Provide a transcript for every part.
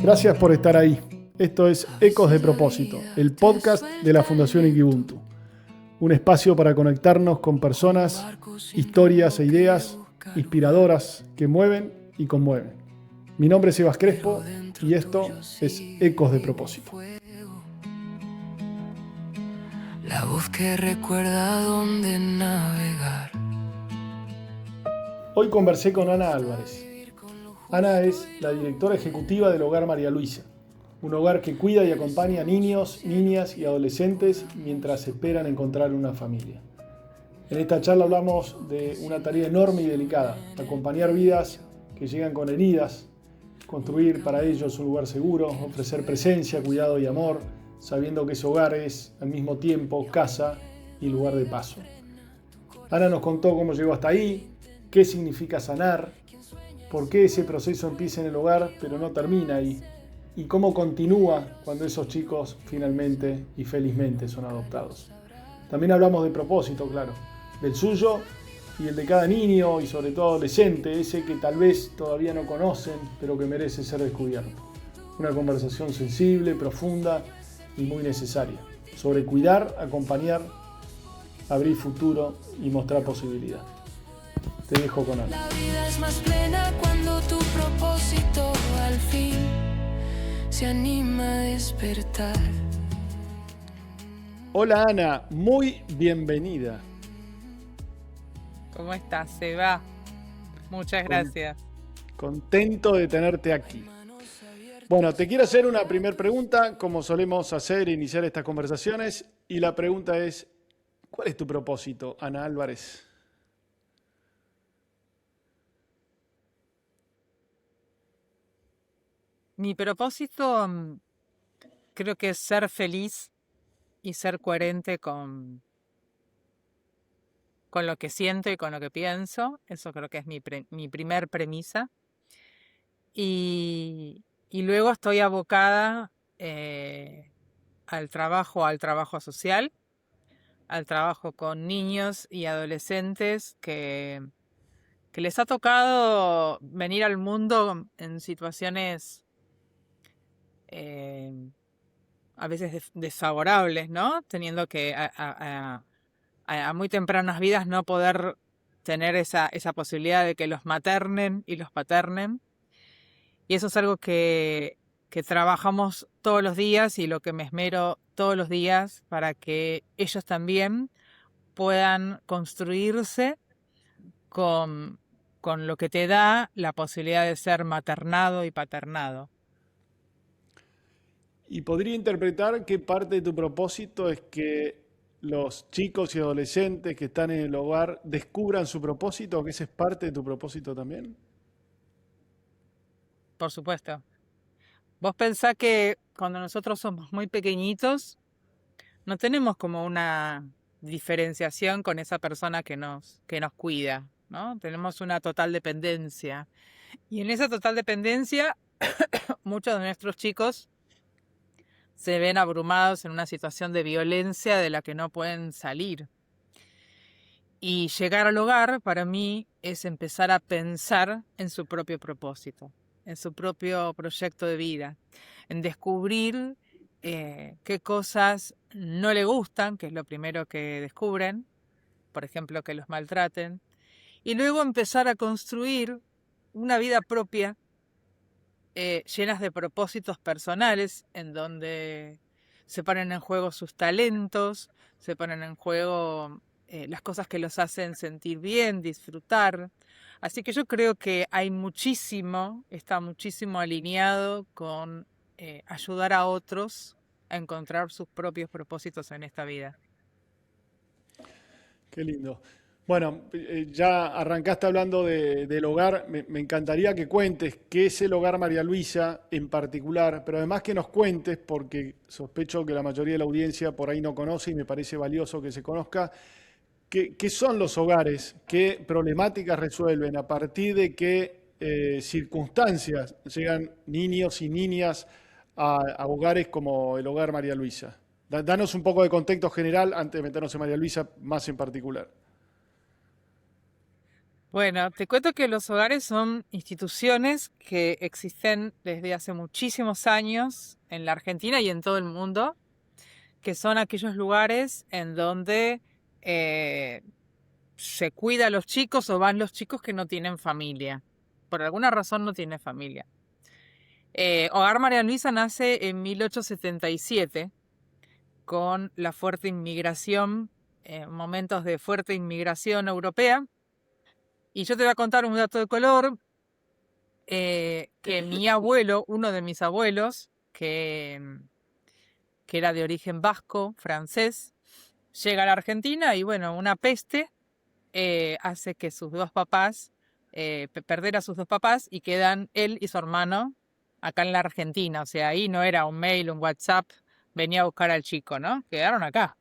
Gracias por estar ahí. Esto es Ecos de Propósito, el podcast de la Fundación Ikibuntu. Un espacio para conectarnos con personas, historias e ideas inspiradoras que mueven y conmueven. Mi nombre es Sebas Crespo y esto es Ecos de Propósito. La voz que recuerda dónde navegar. Hoy conversé con Ana Álvarez. Ana es la directora ejecutiva del Hogar María Luisa, un hogar que cuida y acompaña a niños, niñas y adolescentes mientras esperan encontrar una familia. En esta charla hablamos de una tarea enorme y delicada, acompañar vidas que llegan con heridas, construir para ellos un lugar seguro, ofrecer presencia, cuidado y amor, sabiendo que ese hogar es al mismo tiempo casa y lugar de paso. Ana nos contó cómo llegó hasta ahí, qué significa sanar, por qué ese proceso empieza en el hogar pero no termina ahí, y cómo continúa cuando esos chicos finalmente y felizmente son adoptados. También hablamos de propósito, claro, del suyo y el de cada niño y sobre todo adolescente, ese que tal vez todavía no conocen pero que merece ser descubierto. Una conversación sensible, profunda y muy necesaria, sobre cuidar, acompañar, abrir futuro y mostrar posibilidad. Te dejo con Ana. La vida es más plena cuando tu propósito al fin se anima a despertar. Hola Ana, muy bienvenida. ¿Cómo estás, Seba? Muchas gracias. Contento de tenerte aquí. Bueno, te quiero hacer una primera pregunta, como solemos hacer, iniciar estas conversaciones, y la pregunta es, ¿cuál es tu propósito, Ana Álvarez? Mi propósito creo que es ser feliz y ser coherente con lo que siento y con lo que pienso. Eso creo que es mi primer premisa. Y luego estoy abocada al trabajo social, al trabajo con niños y adolescentes que les ha tocado venir al mundo en situaciones a veces desfavorables, ¿no? Teniendo que a muy tempranas vidas no poder tener esa posibilidad de que los maternen y los paternen. Y eso es algo que trabajamos todos los días y lo que me esmero todos los días para que ellos también puedan construirse con lo que te da la posibilidad de ser maternado y paternado. Y podría interpretar que parte de tu propósito es que los chicos y adolescentes que están en el hogar descubran su propósito, que ese es parte de tu propósito también. Por supuesto. Vos pensás que cuando nosotros somos muy pequeñitos, no tenemos como una diferenciación con esa persona que nos cuida, ¿no? Tenemos una total dependencia. Y en esa total dependencia, muchos de nuestros chicos se ven abrumados en una situación de violencia de la que no pueden salir. Y llegar al hogar, para mí, es empezar a pensar en su propio propósito, en su propio proyecto de vida, en descubrir qué cosas no le gustan, que es lo primero que descubren, por ejemplo, que los maltraten, y luego empezar a construir una vida propia llenas de propósitos personales, en donde se ponen en juego sus talentos, se ponen en juego las cosas que los hacen sentir bien, disfrutar. Así que yo creo que está muchísimo alineado con ayudar a otros a encontrar sus propios propósitos en esta vida. Qué lindo. Bueno, ya arrancaste hablando del hogar. Me encantaría que cuentes qué es el Hogar María Luisa en particular, pero además que nos cuentes, porque sospecho que la mayoría de la audiencia por ahí no conoce y me parece valioso que se conozca, qué son los hogares, qué problemáticas resuelven, a partir de qué circunstancias llegan niños y niñas a hogares como el Hogar María Luisa. Danos un poco de contexto general antes de meternos en María Luisa más en particular. Bueno, te cuento que los hogares son instituciones que existen desde hace muchísimos años en la Argentina y en todo el mundo, que son aquellos lugares en donde eh, se cuida a los chicos o van los chicos que no tienen familia. Por alguna razón no tienen familia. Hogar María Luisa nace en 1877 con la fuerte inmigración, momentos de fuerte inmigración europea. Y yo te voy a contar un dato de color, que mi abuelo, uno de mis abuelos, que era de origen vasco, francés, llega a la Argentina y bueno, una peste hace que sus dos papás, perder a sus dos papás y quedan él y su hermano acá en la Argentina. O sea, ahí no era un mail, un WhatsApp, venía a buscar al chico, ¿no? Quedaron acá.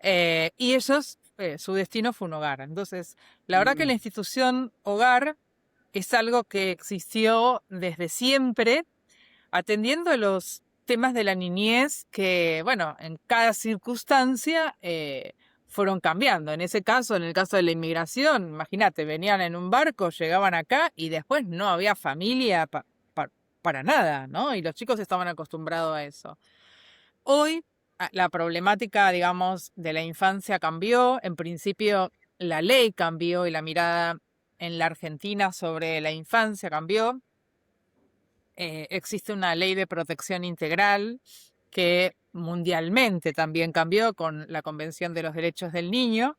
Y ellos, su destino fue un hogar. Entonces, la verdad que la institución hogar es algo que existió desde siempre, atendiendo los temas de la niñez que, bueno, en cada circunstancia fueron cambiando. En ese caso, en el caso de la inmigración, imagínate, venían en un barco, llegaban acá y después no había familia para nada, ¿no? Y los chicos estaban acostumbrados a eso. Hoy la problemática, digamos, de la infancia cambió. En principio, la ley cambió y la mirada en la Argentina sobre la infancia cambió. Existe una ley de protección integral que mundialmente también cambió con la Convención de los Derechos del Niño.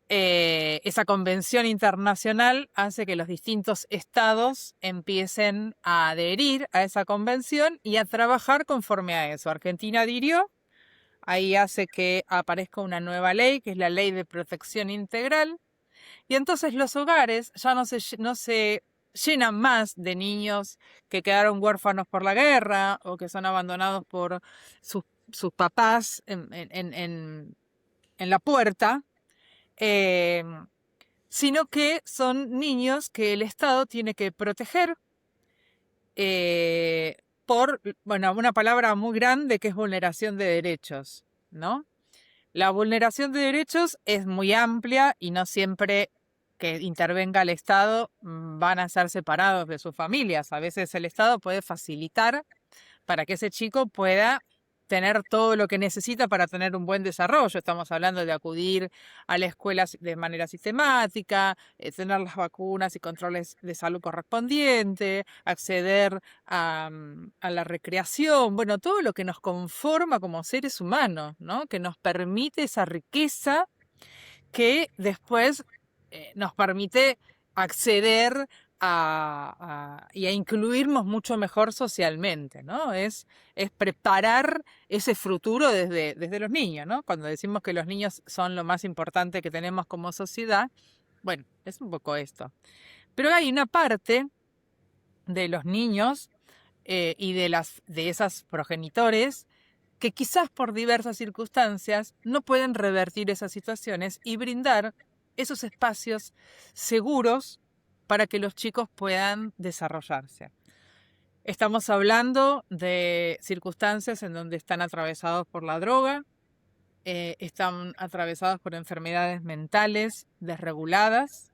Esa convención internacional hace que los distintos estados empiecen a adherir a esa convención y a trabajar conforme a eso. Argentina adhirió, ahí hace que aparezca una nueva ley, que es la Ley de Protección Integral, y entonces los hogares ya no se llenan más de niños que quedaron huérfanos por la guerra o que son abandonados por sus papás en la puerta, sino que son niños que el Estado tiene que proteger por, bueno, una palabra muy grande que es vulneración de derechos, ¿no? La vulneración de derechos es muy amplia y no siempre que intervenga el Estado van a ser separados de sus familias. A veces el Estado puede facilitar para que ese chico pueda tener todo lo que necesita para tener un buen desarrollo. Estamos hablando de acudir a la escuela de manera sistemática, tener las vacunas y controles de salud correspondientes, acceder a la recreación, bueno, todo lo que nos conforma como seres humanos, ¿no? Que nos permite esa riqueza que después nos permite acceder y a incluirnos mucho mejor socialmente, ¿no? Es preparar ese futuro desde los niños, ¿no? Cuando decimos que los niños son lo más importante que tenemos como sociedad, bueno, es un poco esto. Pero hay una parte de los niños y de esas progenitores que quizás por diversas circunstancias no pueden revertir esas situaciones y brindar esos espacios seguros para que los chicos puedan desarrollarse. Estamos hablando de circunstancias en donde están atravesados por la droga, están atravesados por enfermedades mentales desreguladas,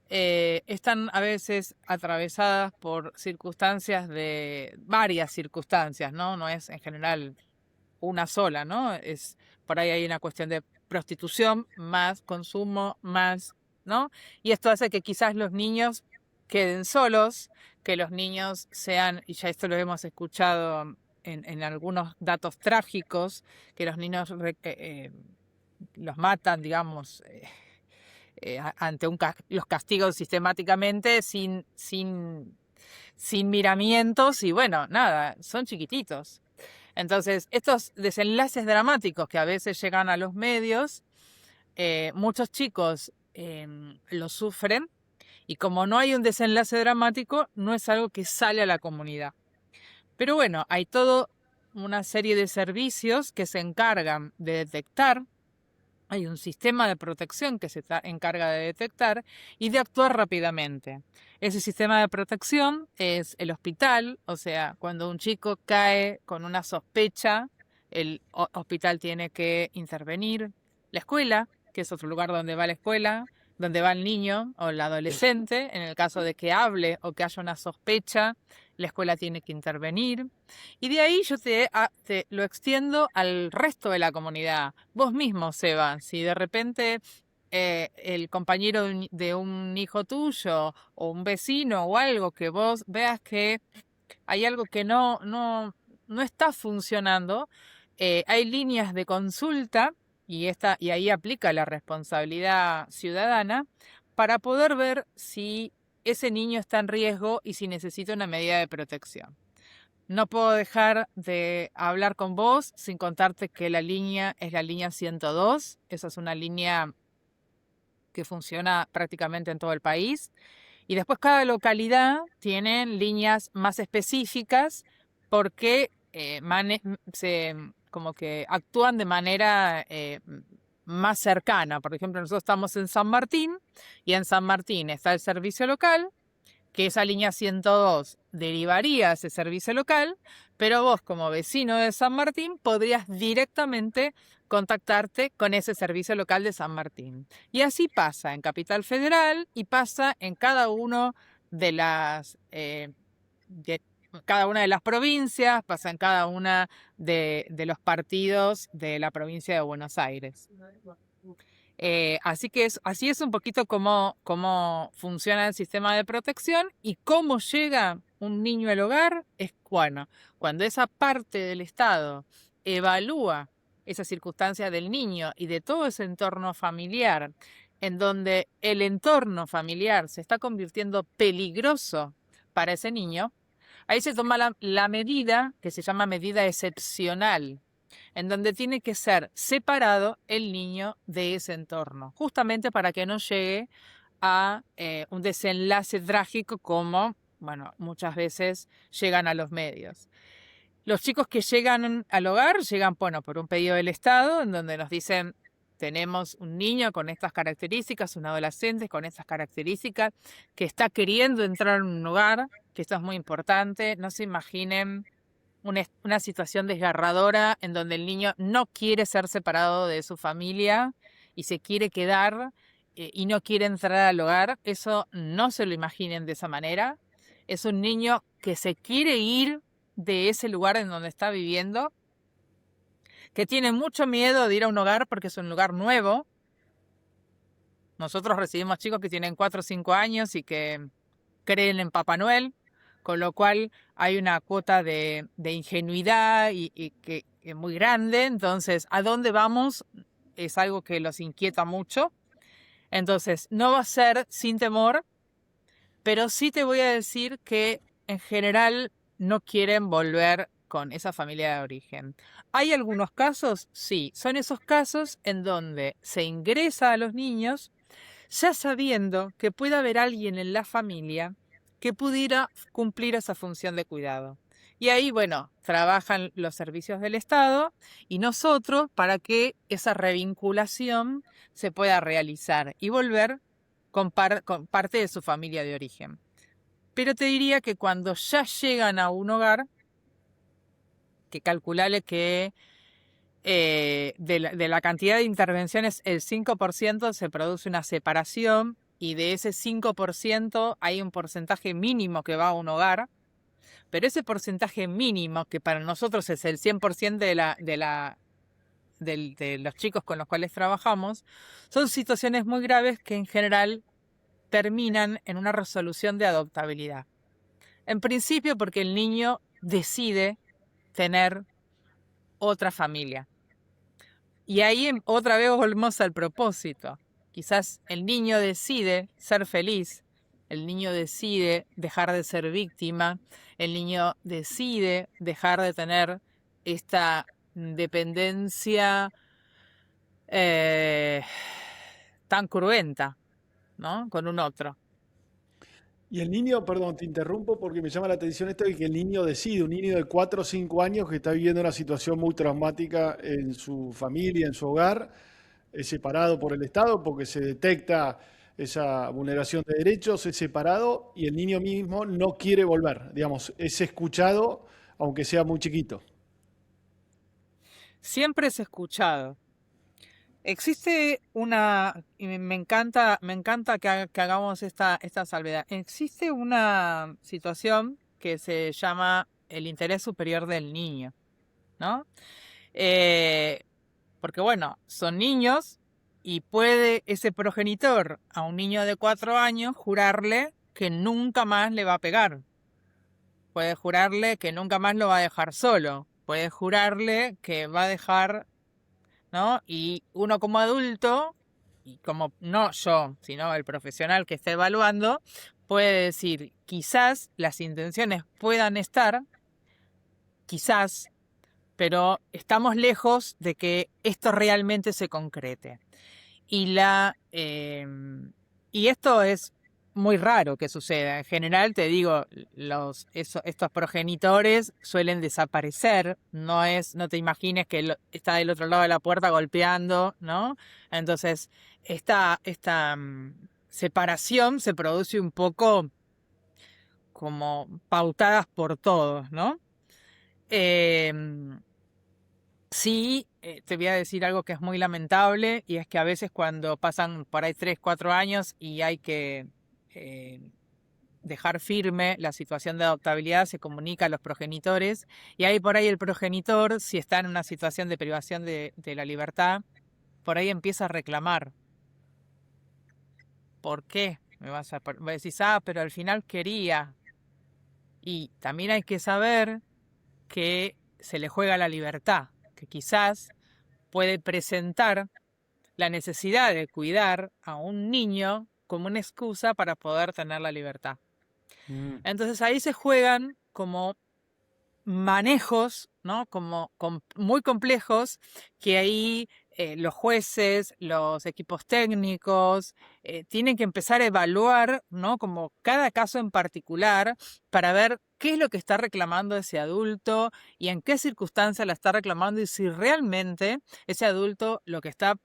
están a veces atravesadas por circunstancias varias circunstancias, ¿no? No es en general una sola, ¿no? Por ahí hay una cuestión de prostitución, más consumo, más, ¿no? Y esto hace que quizás los niños queden solos, que los niños sean, y ya esto lo hemos escuchado en algunos datos trágicos, que los niños los matan, digamos, ante los castigos sistemáticamente sin miramientos y bueno, nada, son chiquititos. Entonces, estos desenlaces dramáticos que a veces llegan a los medios, muchos chicos lo sufren y como no hay un desenlace dramático, no es algo que sale a la comunidad. Pero bueno, hay toda una serie de servicios que se encargan de detectar. Hay un sistema de protección que se encarga de detectar y de actuar rápidamente. Ese sistema de protección es el hospital, o sea, cuando un chico cae con una sospecha, el hospital tiene que intervenir. La escuela, que es otro lugar donde va la escuela, donde va el niño o el adolescente, en el caso de que hable o que haya una sospecha, la escuela tiene que intervenir. Y de ahí yo te lo extiendo al resto de la comunidad. Vos mismo, Seba, si de repente el compañero de un hijo tuyo o un vecino o algo que vos veas que hay algo que no está funcionando, hay líneas de consulta y ahí aplica la responsabilidad ciudadana para poder ver si ese niño está en riesgo y si necesita una medida de protección. No puedo dejar de hablar con vos sin contarte que la línea es la línea 102. Esa es una línea que funciona prácticamente en todo el país. Y después cada localidad tiene líneas más específicas porque como que actúan de manera más cercana. Por ejemplo, nosotros estamos en San Martín y en San Martín está el servicio local, que esa línea 102 derivaría a ese servicio local, pero vos como vecino de San Martín podrías directamente contactarte con ese servicio local de San Martín. Y así pasa en Capital Federal y pasa en cada uno de cada una de las provincias, pasa en cada una de los partidos de la provincia de Buenos Aires. Así que así es un poquito cómo funciona el sistema de protección y cómo llega un niño al hogar. Es cuando esa parte del Estado evalúa esa circunstancia del niño y de todo ese entorno familiar, en donde el entorno familiar se está convirtiendo peligroso para ese niño, ahí se toma la medida que se llama medida excepcional, en donde tiene que ser separado el niño de ese entorno, justamente para que no llegue a un desenlace trágico como, muchas veces llegan a los medios. Los chicos que llegan al hogar llegan, por un pedido del Estado, en donde nos dicen, tenemos un niño con estas características, un adolescente con estas características, que está queriendo entrar en un hogar, que esto es muy importante. No se imaginen una situación desgarradora en donde el niño no quiere ser separado de su familia y se quiere quedar y no quiere entrar al hogar. Eso no se lo imaginen de esa manera. Es un niño que se quiere ir de ese lugar en donde está viviendo, que tiene mucho miedo de ir a un hogar porque es un lugar nuevo. Nosotros recibimos chicos que tienen 4 o 5 años y que creen en Papá Noel, con lo cual hay una cuota de ingenuidad y que es muy grande. Entonces, ¿a dónde vamos? Es algo que los inquieta mucho. Entonces, no va a ser sin temor, pero sí te voy a decir que en general no quieren volver con esa familia de origen. ¿Hay algunos casos? Sí, son esos casos en donde se ingresa a los niños ya sabiendo que puede haber alguien en la familia que pudiera cumplir esa función de cuidado. Y ahí, trabajan los servicios del Estado y nosotros para que esa revinculación se pueda realizar y volver con parte de su familia de origen. Pero te diría que cuando ya llegan a un hogar, que calculale que de la cantidad de intervenciones, el 5% se produce una separación y de ese 5% hay un porcentaje mínimo que va a un hogar, pero ese porcentaje mínimo, que para nosotros es el 100% de los chicos con los cuales trabajamos, son situaciones muy graves que en general terminan en una resolución de adoptabilidad. En principio porque el niño decide tener otra familia. Y ahí otra vez volvemos al propósito. Quizás el niño decide ser feliz, el niño decide dejar de ser víctima, el niño decide dejar de tener esta dependencia tan cruenta, ¿no? Con un otro. Y el niño, perdón, te interrumpo porque me llama la atención esto de que el niño decide, un niño de 4 o 5 años que está viviendo una situación muy traumática en su familia, en su hogar, es separado por el Estado porque se detecta esa vulneración de derechos, es separado y el niño mismo no quiere volver, digamos, es escuchado aunque sea muy chiquito. Siempre es escuchado. Existe una, y me encanta que hagamos esta salvedad. Existe una situación que se llama el interés superior del niño, ¿no? Eh, Porque bueno, son niños y puede ese progenitor a un niño de 4 años jurarle que nunca más le va a pegar. Puede jurarle que nunca más lo va a dejar solo. Puede jurarle que va a dejar, ¿no? Y uno como adulto, y como no yo, sino el profesional que está evaluando, puede decir, quizás las intenciones puedan estar, quizás, pero estamos lejos de que esto realmente se concrete. Y esto es muy raro que suceda. En general, te digo, estos progenitores suelen desaparecer. No te imagines que está del otro lado de la puerta golpeando, ¿no? Entonces, esta separación se produce un poco como pautadas por todos, ¿no? Em, Sí, te voy a decir algo que es muy lamentable y es que a veces cuando pasan por ahí 3, 4 años y hay que eh, dejar firme la situación de adoptabilidad, se comunica a los progenitores y ahí por ahí el progenitor, si está en una situación de privación de la libertad, por ahí empieza a reclamar. ¿Por qué? Me decís, pero al final quería. Y también hay que saber que se le juega la libertad, que quizás puede presentar la necesidad de cuidar a un niño como una excusa para poder tener la libertad. Entonces ahí se juegan como manejos, ¿no? Muy complejos que ahí los jueces, los equipos técnicos tienen que empezar a evaluar, ¿no? Como cada caso en particular para ver qué es lo que está reclamando ese adulto y en qué circunstancias la está reclamando y si realmente ese adulto lo que está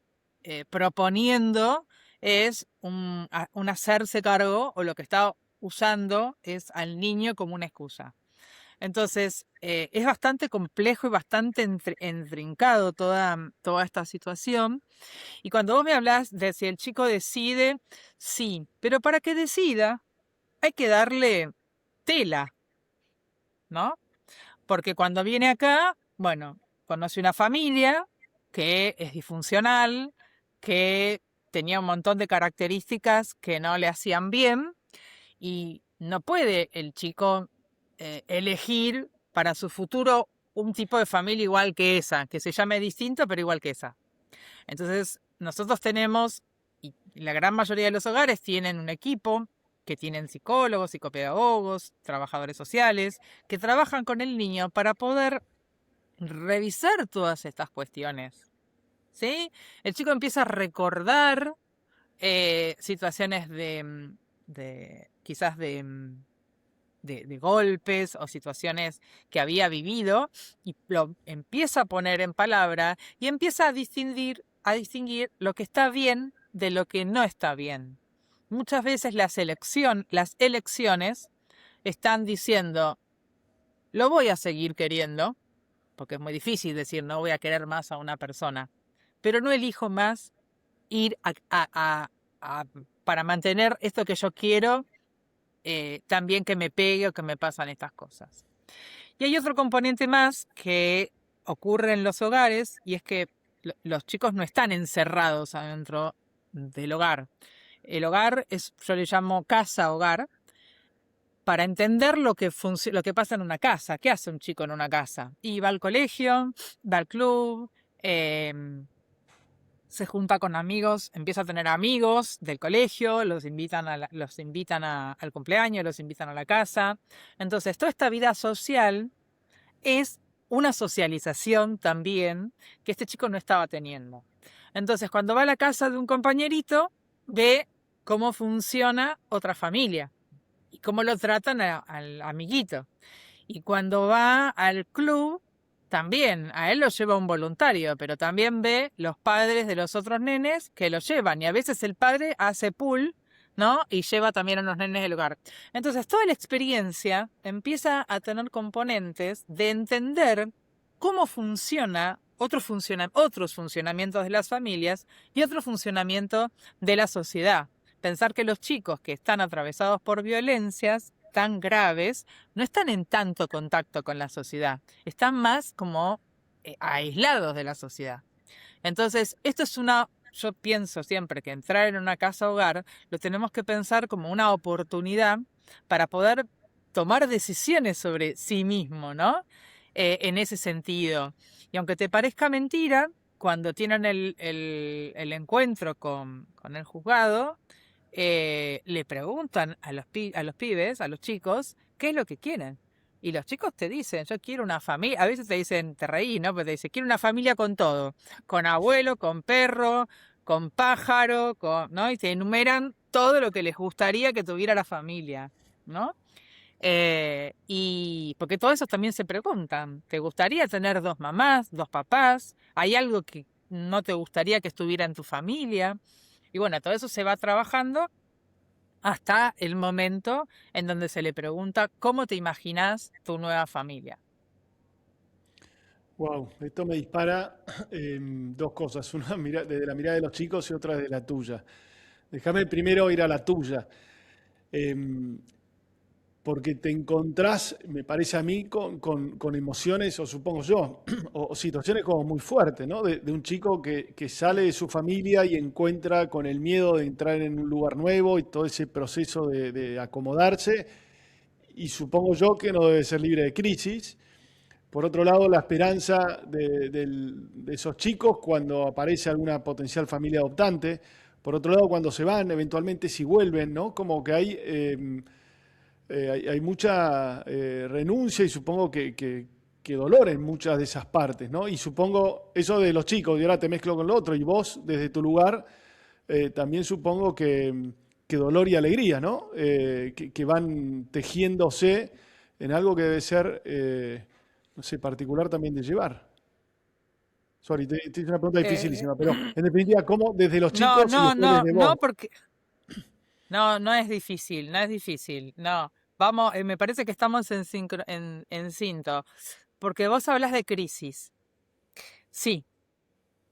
proponiendo es un hacerse cargo o lo que está usando es al niño como una excusa. Entonces, es bastante complejo y bastante intrincado toda esta situación. Y cuando vos me hablas de si el chico decide, sí, pero para que decida hay que darle tela, ¿no? Porque cuando viene acá, bueno, conoce una familia que es disfuncional, que tenía un montón de características que no le hacían bien y no puede el chico elegir para su futuro un tipo de familia igual que esa, que se llame distinto, pero igual que esa. Entonces, nosotros tenemos, y la gran mayoría de los hogares tienen un equipo que tienen psicólogos, psicopedagogos, trabajadores sociales, que trabajan con el niño para poder revisar todas estas cuestiones. ¿Sí? El chico empieza a recordar situaciones quizás de golpes o situaciones que había vivido y lo empieza a poner en palabra y empieza a distinguir lo que está bien de lo que no está bien. Muchas veces las elecciones están diciendo, lo voy a seguir queriendo, porque es muy difícil decir no voy a querer más a una persona, pero no elijo más ir para mantener esto que yo quiero, también que me pegue o que me pasan estas cosas. Y hay otro componente más que ocurre en los hogares y es que los chicos no están encerrados adentro del hogar. El hogar yo le llamo casa-hogar, para entender lo que pasa en una casa. ¿Qué hace un chico en una casa? Y va al colegio, va al club, se junta con amigos, empieza a tener amigos del colegio, los invitan al cumpleaños, los invitan a la casa. Entonces, toda esta vida social es una socialización también que este chico no estaba teniendo. Entonces, cuando va a la casa de un compañerito, ve cómo funciona otra familia y cómo lo tratan al amiguito. Y cuando va al club, también a él lo lleva un voluntario, pero también ve los padres de los otros nenes que lo llevan. Y a veces el padre hace pool, ¿no? Y lleva también a los nenes del hogar. Entonces, toda la experiencia empieza a tener componentes de entender cómo funciona otros funcionamientos de las familias y otro funcionamiento de la sociedad. Pensar que los chicos que están atravesados por violencias tan graves no están en tanto contacto con la sociedad, están más como aislados de la sociedad. Entonces, yo pienso siempre que entrar en una casa hogar lo tenemos que pensar como una oportunidad para poder tomar decisiones sobre sí mismo, ¿no? En ese sentido. Y aunque te parezca mentira, cuando tienen el encuentro con el juzgado, le preguntan a los pibes, a los chicos, qué es lo que quieren. Y los chicos te dicen, yo quiero una familia, a veces te dicen, te reí, ¿no? Pero te dicen, quiero una familia con todo, con abuelo, con perro, con pájaro, ¿no? Y te enumeran todo lo que les gustaría que tuviera la familia, ¿no? Y porque todo eso también se preguntan, ¿te gustaría tener 2 mamás, 2 papás? ¿Hay algo que no te gustaría que estuviera en tu familia? Y bueno, todo eso se va trabajando hasta el momento en donde se le pregunta cómo te imaginas tu nueva familia. Wow, esto me dispara dos cosas, una desde la mirada de los chicos y otra desde la tuya. Déjame primero ir a la tuya, em, porque te encontrás, me parece a mí, con emociones, o supongo yo, o situaciones como muy fuertes, ¿no? De un chico que sale de su familia y encuentra con el miedo de entrar en un lugar nuevo y todo ese proceso de acomodarse, y supongo yo que no debe ser libre de crisis. Por otro lado, la esperanza de esos chicos cuando aparece alguna potencial familia adoptante. Por otro lado, cuando se van, eventualmente si vuelven, ¿no? Como que hay mucha renuncia y supongo que dolor en muchas de esas partes, ¿no? Y supongo eso de los chicos, y ahora te mezclo con lo otro, y vos desde tu lugar también supongo que dolor y alegría, ¿no? Que van tejiéndose en algo que debe ser, no sé, particular también de llevar. Sorry, te hice una pregunta Eh, dificilísima, pero en definitiva, ¿cómo desde los no, chicos y no, después no, desde no, vos? porque no es difícil, no es difícil, no. Vamos, me parece que estamos en cinto, porque vos hablas de crisis. Sí,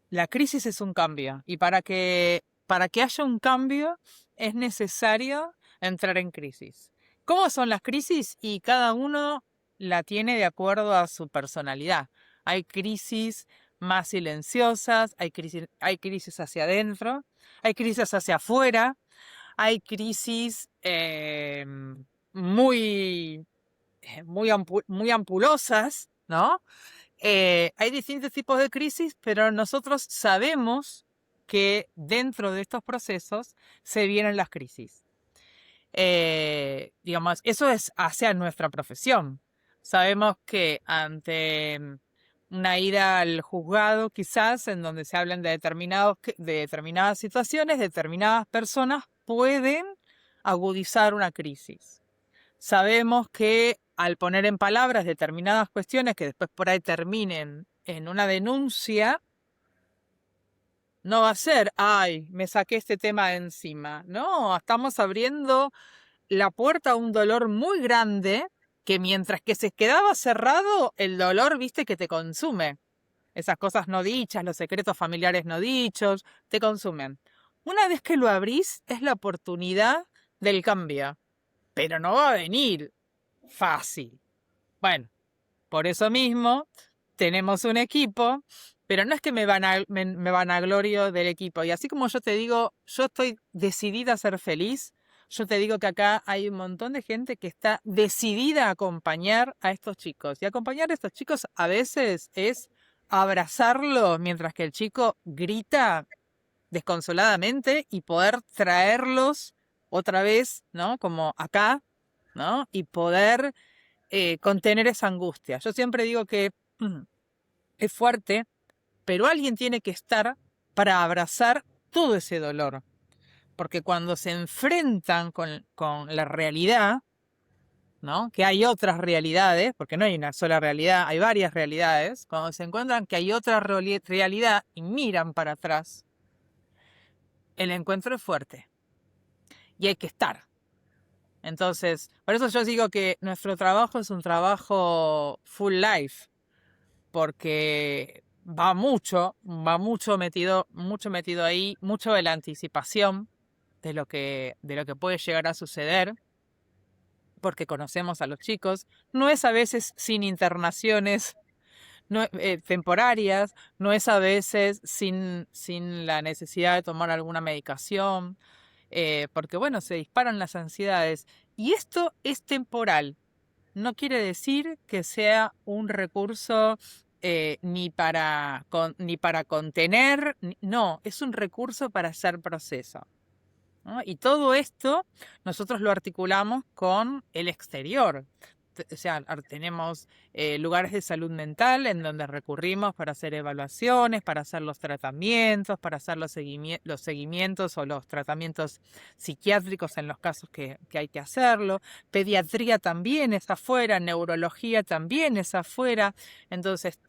la crisis es un cambio y para que haya un cambio es necesario entrar en crisis. ¿Cómo son las crisis? Y cada uno la tiene de acuerdo a su personalidad. Hay crisis más silenciosas, hay crisis hacia adentro, hay crisis hacia afuera, hay crisis muy, muy ampulosas, ¿no? Hay distintos tipos de crisis, pero nosotros sabemos que dentro de estos procesos se vienen las crisis. Digamos, eso es hacia nuestra profesión. Sabemos que ante una ida al juzgado, quizás, en donde se hablan de determinadas situaciones, determinadas personas pueden agudizar una crisis. Sabemos que al poner en palabras determinadas cuestiones que después por ahí terminen en una denuncia, no va a ser, ay, me saqué este tema de encima. No, estamos abriendo la puerta a un dolor muy grande que mientras que se quedaba cerrado, el dolor, viste, que te consume. Esas cosas no dichas, los secretos familiares no dichos, te consumen. Una vez que lo abrís, es la oportunidad del cambio, pero no va a venir fácil. Bueno, por eso mismo tenemos un equipo, pero no es que me vanaglorio del equipo. Y así como yo te digo, yo estoy decidida a ser feliz, yo te digo que acá hay un montón de gente que está decidida a acompañar a estos chicos. Y acompañar a estos chicos a veces es abrazarlo mientras que el chico grita desconsoladamente y poder traerlos otra vez, ¿no? Como acá, ¿no? Y poder contener esa angustia. Yo siempre digo que es fuerte, pero alguien tiene que estar para abrazar todo ese dolor. Porque cuando se enfrentan con la realidad, ¿no? Que hay otras realidades, porque no hay una sola realidad, hay varias realidades, cuando se encuentran que hay otra realidad y miran para atrás, el encuentro es fuerte y hay que estar. Entonces, por eso yo digo que nuestro trabajo es un trabajo full life, porque va mucho metido ahí, mucho de la anticipación de lo que puede llegar a suceder, porque conocemos a los chicos. No es a veces sin internaciones temporarias, no es a veces sin la necesidad de tomar alguna medicación, porque bueno, se disparan las ansiedades. Y esto es temporal. No quiere decir que sea un recurso ni para contener, no, es un recurso para hacer proceso, ¿no? Y todo esto nosotros lo articulamos con el exterior. O sea, tenemos lugares de salud mental en donde recurrimos para hacer evaluaciones, para hacer los tratamientos, para hacer los seguimientos o los tratamientos psiquiátricos en los casos que hay que hacerlo. Pediatría también es afuera, neurología también es afuera. Entonces,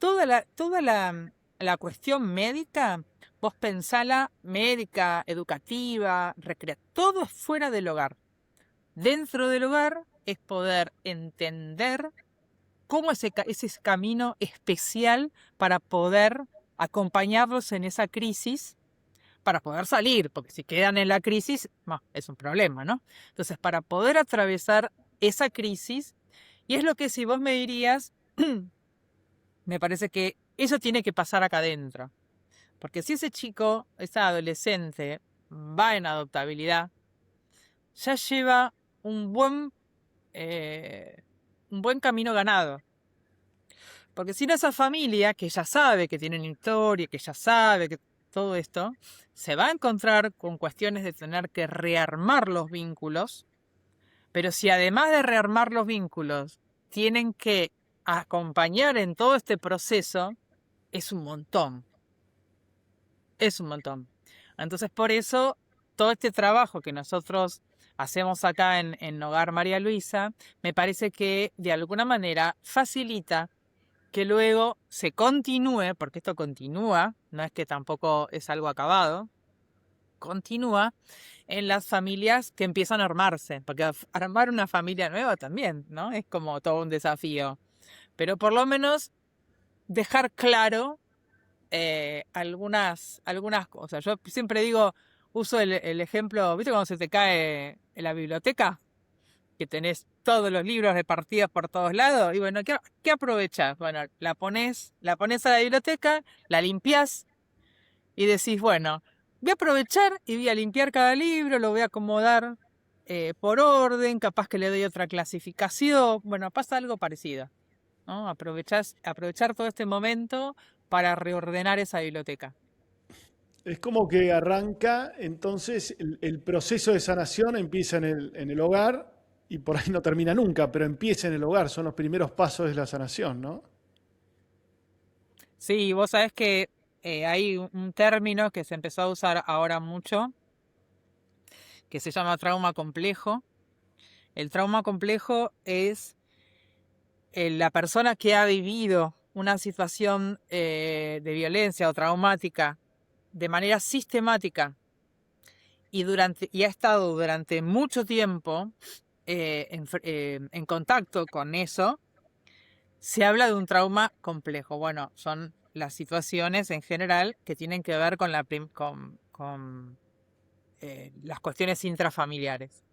la cuestión médica, vos pensala médica, educativa, recreativa, todo es fuera del hogar. Dentro del hogar es poder entender cómo ese camino especial para poder acompañarlos en esa crisis, para poder salir, porque si quedan en la crisis, es un problema, ¿no? Entonces, para poder atravesar esa crisis, y es lo que si vos me dirías, me parece que eso tiene que pasar acá adentro. Porque si ese chico, esa adolescente, va en adoptabilidad, ya lleva un buen camino ganado. Porque si no, esa familia que ya sabe que tiene una historia, que ya sabe que todo esto, se va a encontrar con cuestiones de tener que rearmar los vínculos, pero si además de rearmar los vínculos tienen que acompañar en todo este proceso, es un montón. Es un montón. Entonces, por eso, todo este trabajo que nosotros hacemos acá en Hogar María Luisa, me parece que de alguna manera facilita que luego se continúe, porque esto continúa, no es que tampoco es algo acabado, continúa en las familias que empiezan a armarse, porque armar una familia nueva también, ¿no? Es como todo un desafío. Pero por lo menos dejar claro algunas cosas. Yo siempre digo, uso el ejemplo, ¿viste cuando se te cae en la biblioteca? Que tenés todos los libros repartidos por todos lados. Y bueno, ¿qué aprovechás? Bueno, la pones a la biblioteca, la limpiás y decís, bueno, voy a aprovechar y voy a limpiar cada libro, lo voy a acomodar por orden, capaz que le doy otra clasificación. Bueno, pasa algo parecido, ¿no? Aprovechar todo este momento para reordenar esa biblioteca. Es como que arranca, entonces el proceso de sanación empieza en el hogar y por ahí no termina nunca, pero empieza en el hogar, son los primeros pasos de la sanación, ¿no? Sí, vos sabés que hay un término que se empezó a usar ahora mucho, que se llama trauma complejo. El trauma complejo es la persona que ha vivido una situación de violencia o traumática de manera sistemática y ha estado durante mucho tiempo en contacto con eso. Se habla de un trauma complejo. Bueno, son las situaciones en general que tienen que ver con las cuestiones intrafamiliares.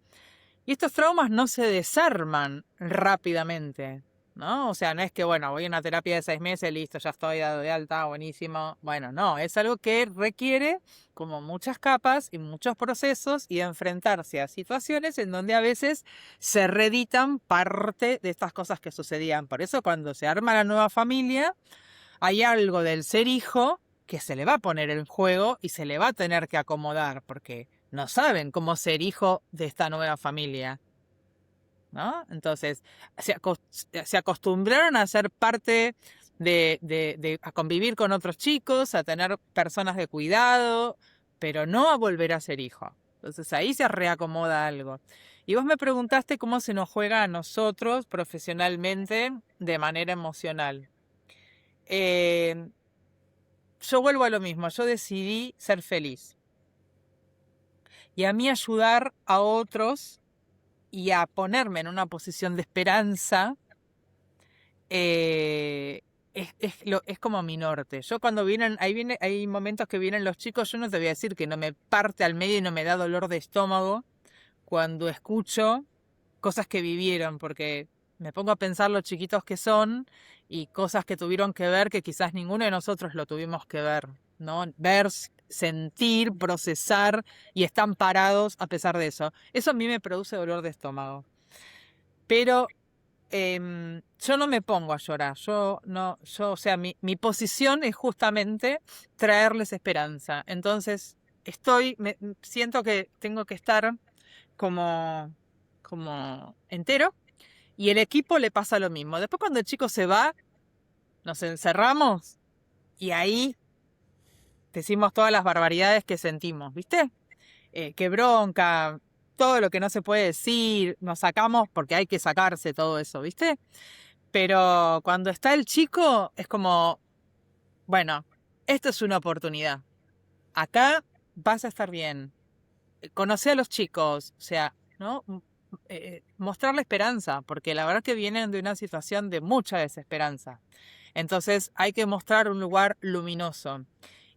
Y estos traumas no se desarman rápidamente, ¿no? O sea, no es que, bueno, voy a una terapia de 6 meses, listo, ya estoy dado de alta, buenísimo. Bueno, no, es algo que requiere como muchas capas y muchos procesos y enfrentarse a situaciones en donde a veces se reeditan parte de estas cosas que sucedían. Por eso cuando se arma la nueva familia, hay algo del ser hijo que se le va a poner en juego y se le va a tener que acomodar, porque no saben cómo ser hijo de esta nueva familia, ¿no? Entonces, se acostumbraron a ser parte a convivir con otros chicos, a tener personas de cuidado, pero no a volver a ser hijo. Entonces ahí se reacomoda algo. Y vos me preguntaste cómo se nos juega a nosotros profesionalmente de manera emocional. Yo vuelvo a lo mismo, yo decidí ser feliz. Y a mí ayudar a otros y a ponerme en una posición de esperanza es como mi norte. Yo cuando hay momentos que vienen los chicos, yo no te voy a decir que no me parte al medio y no me da dolor de estómago cuando escucho cosas que vivieron, porque me pongo a pensar lo chiquitos que son y cosas que tuvieron que ver que quizás ninguno de nosotros lo tuvimos que ver, ¿no? Ver, sentir, procesar y están parados a pesar de eso. Eso a mí me produce dolor de estómago. Pero yo no me pongo a llorar, o sea, mi posición es justamente traerles esperanza. Entonces, siento que tengo que estar como entero y el equipo le pasa lo mismo. Después cuando el chico se va, nos encerramos y ahí decimos todas las barbaridades que sentimos, ¿viste? Qué bronca, todo lo que no se puede decir, nos sacamos porque hay que sacarse todo eso, ¿viste? Pero cuando está el chico es como, bueno, esto es una oportunidad. Acá vas a estar bien. Conoce a los chicos, o sea, ¿no? Mostrarle esperanza, porque la verdad que vienen de una situación de mucha desesperanza. Entonces hay que mostrar un lugar luminoso.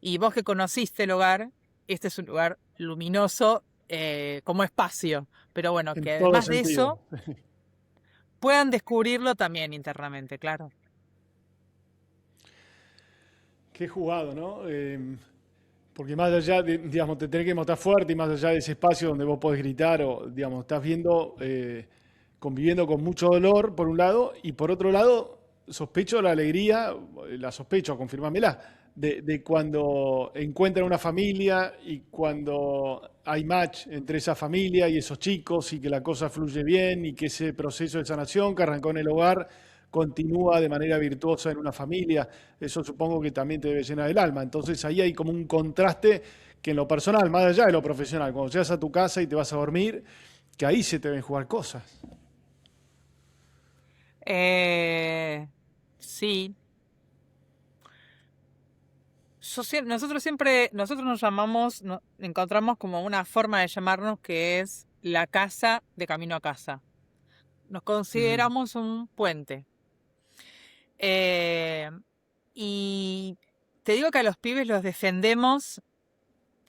Y vos que conociste el hogar, este es un lugar luminoso como espacio. Pero bueno, En que todo además de eso sentido. puedan descubrirlo también internamente, claro. Qué jugado, ¿no? Porque más allá de, digamos, te tenés que mostrar fuerte y más allá de ese espacio donde vos podés gritar o, digamos, estás viendo, conviviendo con mucho dolor, por un lado, y por otro lado, sospecho la alegría, la sospecho, confirmámela, de cuando encuentran una familia y cuando hay match entre esa familia y esos chicos y que la cosa fluye bien y que ese proceso de sanación que arrancó en el hogar continúa de manera virtuosa en una familia. Eso supongo que también te debe llenar el alma. Entonces ahí hay como un contraste que en lo personal, más allá de lo profesional, cuando llegas a tu casa y te vas a dormir, que ahí se te ven jugar cosas. Sí, nosotros nos encontramos como una forma de llamarnos que es la casa de camino a casa. Nos Mm, consideramos un puente. Eh, y te digo que a los pibes los defendemos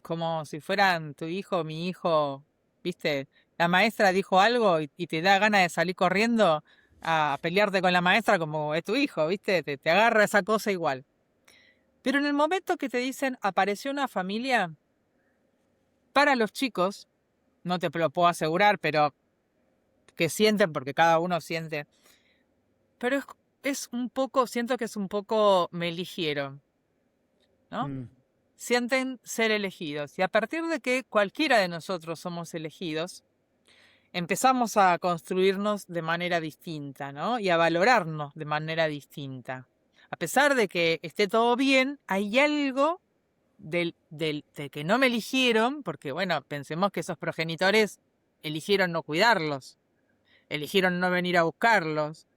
como si fueran tu hijo, mi hijo, ¿viste? La maestra dijo algo y te da ganas de salir corriendo a pelearte con la maestra como es tu hijo, ¿viste? Te agarra esa cosa igual. Pero en el momento que te dicen apareció una familia, para los chicos, no te lo puedo asegurar, pero que sienten, porque cada uno siente, pero es un poco, siento que es un poco me eligieron, ¿no? mm, Sienten ser elegidos. Y a partir de que cualquiera de nosotros somos elegidos, empezamos a construirnos de manera distinta, ¿no? Y a valorarnos de manera distinta. A pesar de que esté todo bien, hay algo de que no me eligieron, porque bueno, pensemos que esos progenitores eligieron no cuidarlos, eligieron no venir a buscarlos,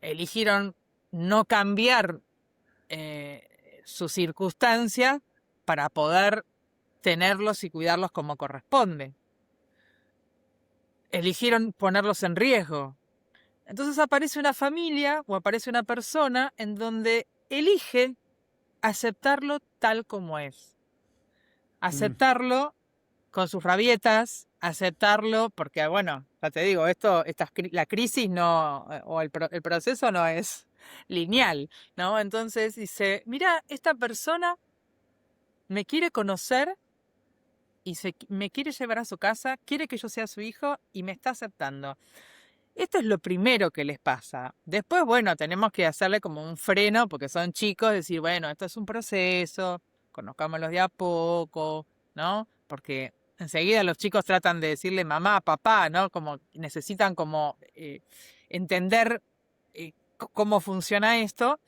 eligieron no cambiar sus circunstancias para poder tenerlos y cuidarlos como corresponde. Eligieron ponerlos en riesgo. Entonces aparece una familia o aparece una persona en donde elige aceptarlo tal como es. mm. Aceptarlo con sus rabietas, aceptarlo, porque bueno, ya te digo, la crisis no, o el proceso no es lineal, ¿no? Entonces dice, mira, esta persona me quiere conocer y me quiere llevar a su casa, quiere que yo sea su hijo y me está aceptando. Esto es lo primero que les pasa. Después, bueno, tenemos que hacerle como un freno, porque son chicos, decir, bueno, esto es un proceso, conozcámoslos de a poco, ¿no? Porque enseguida los chicos tratan de decirle mamá, papá, ¿no? Como necesitan como entender cómo funciona esto.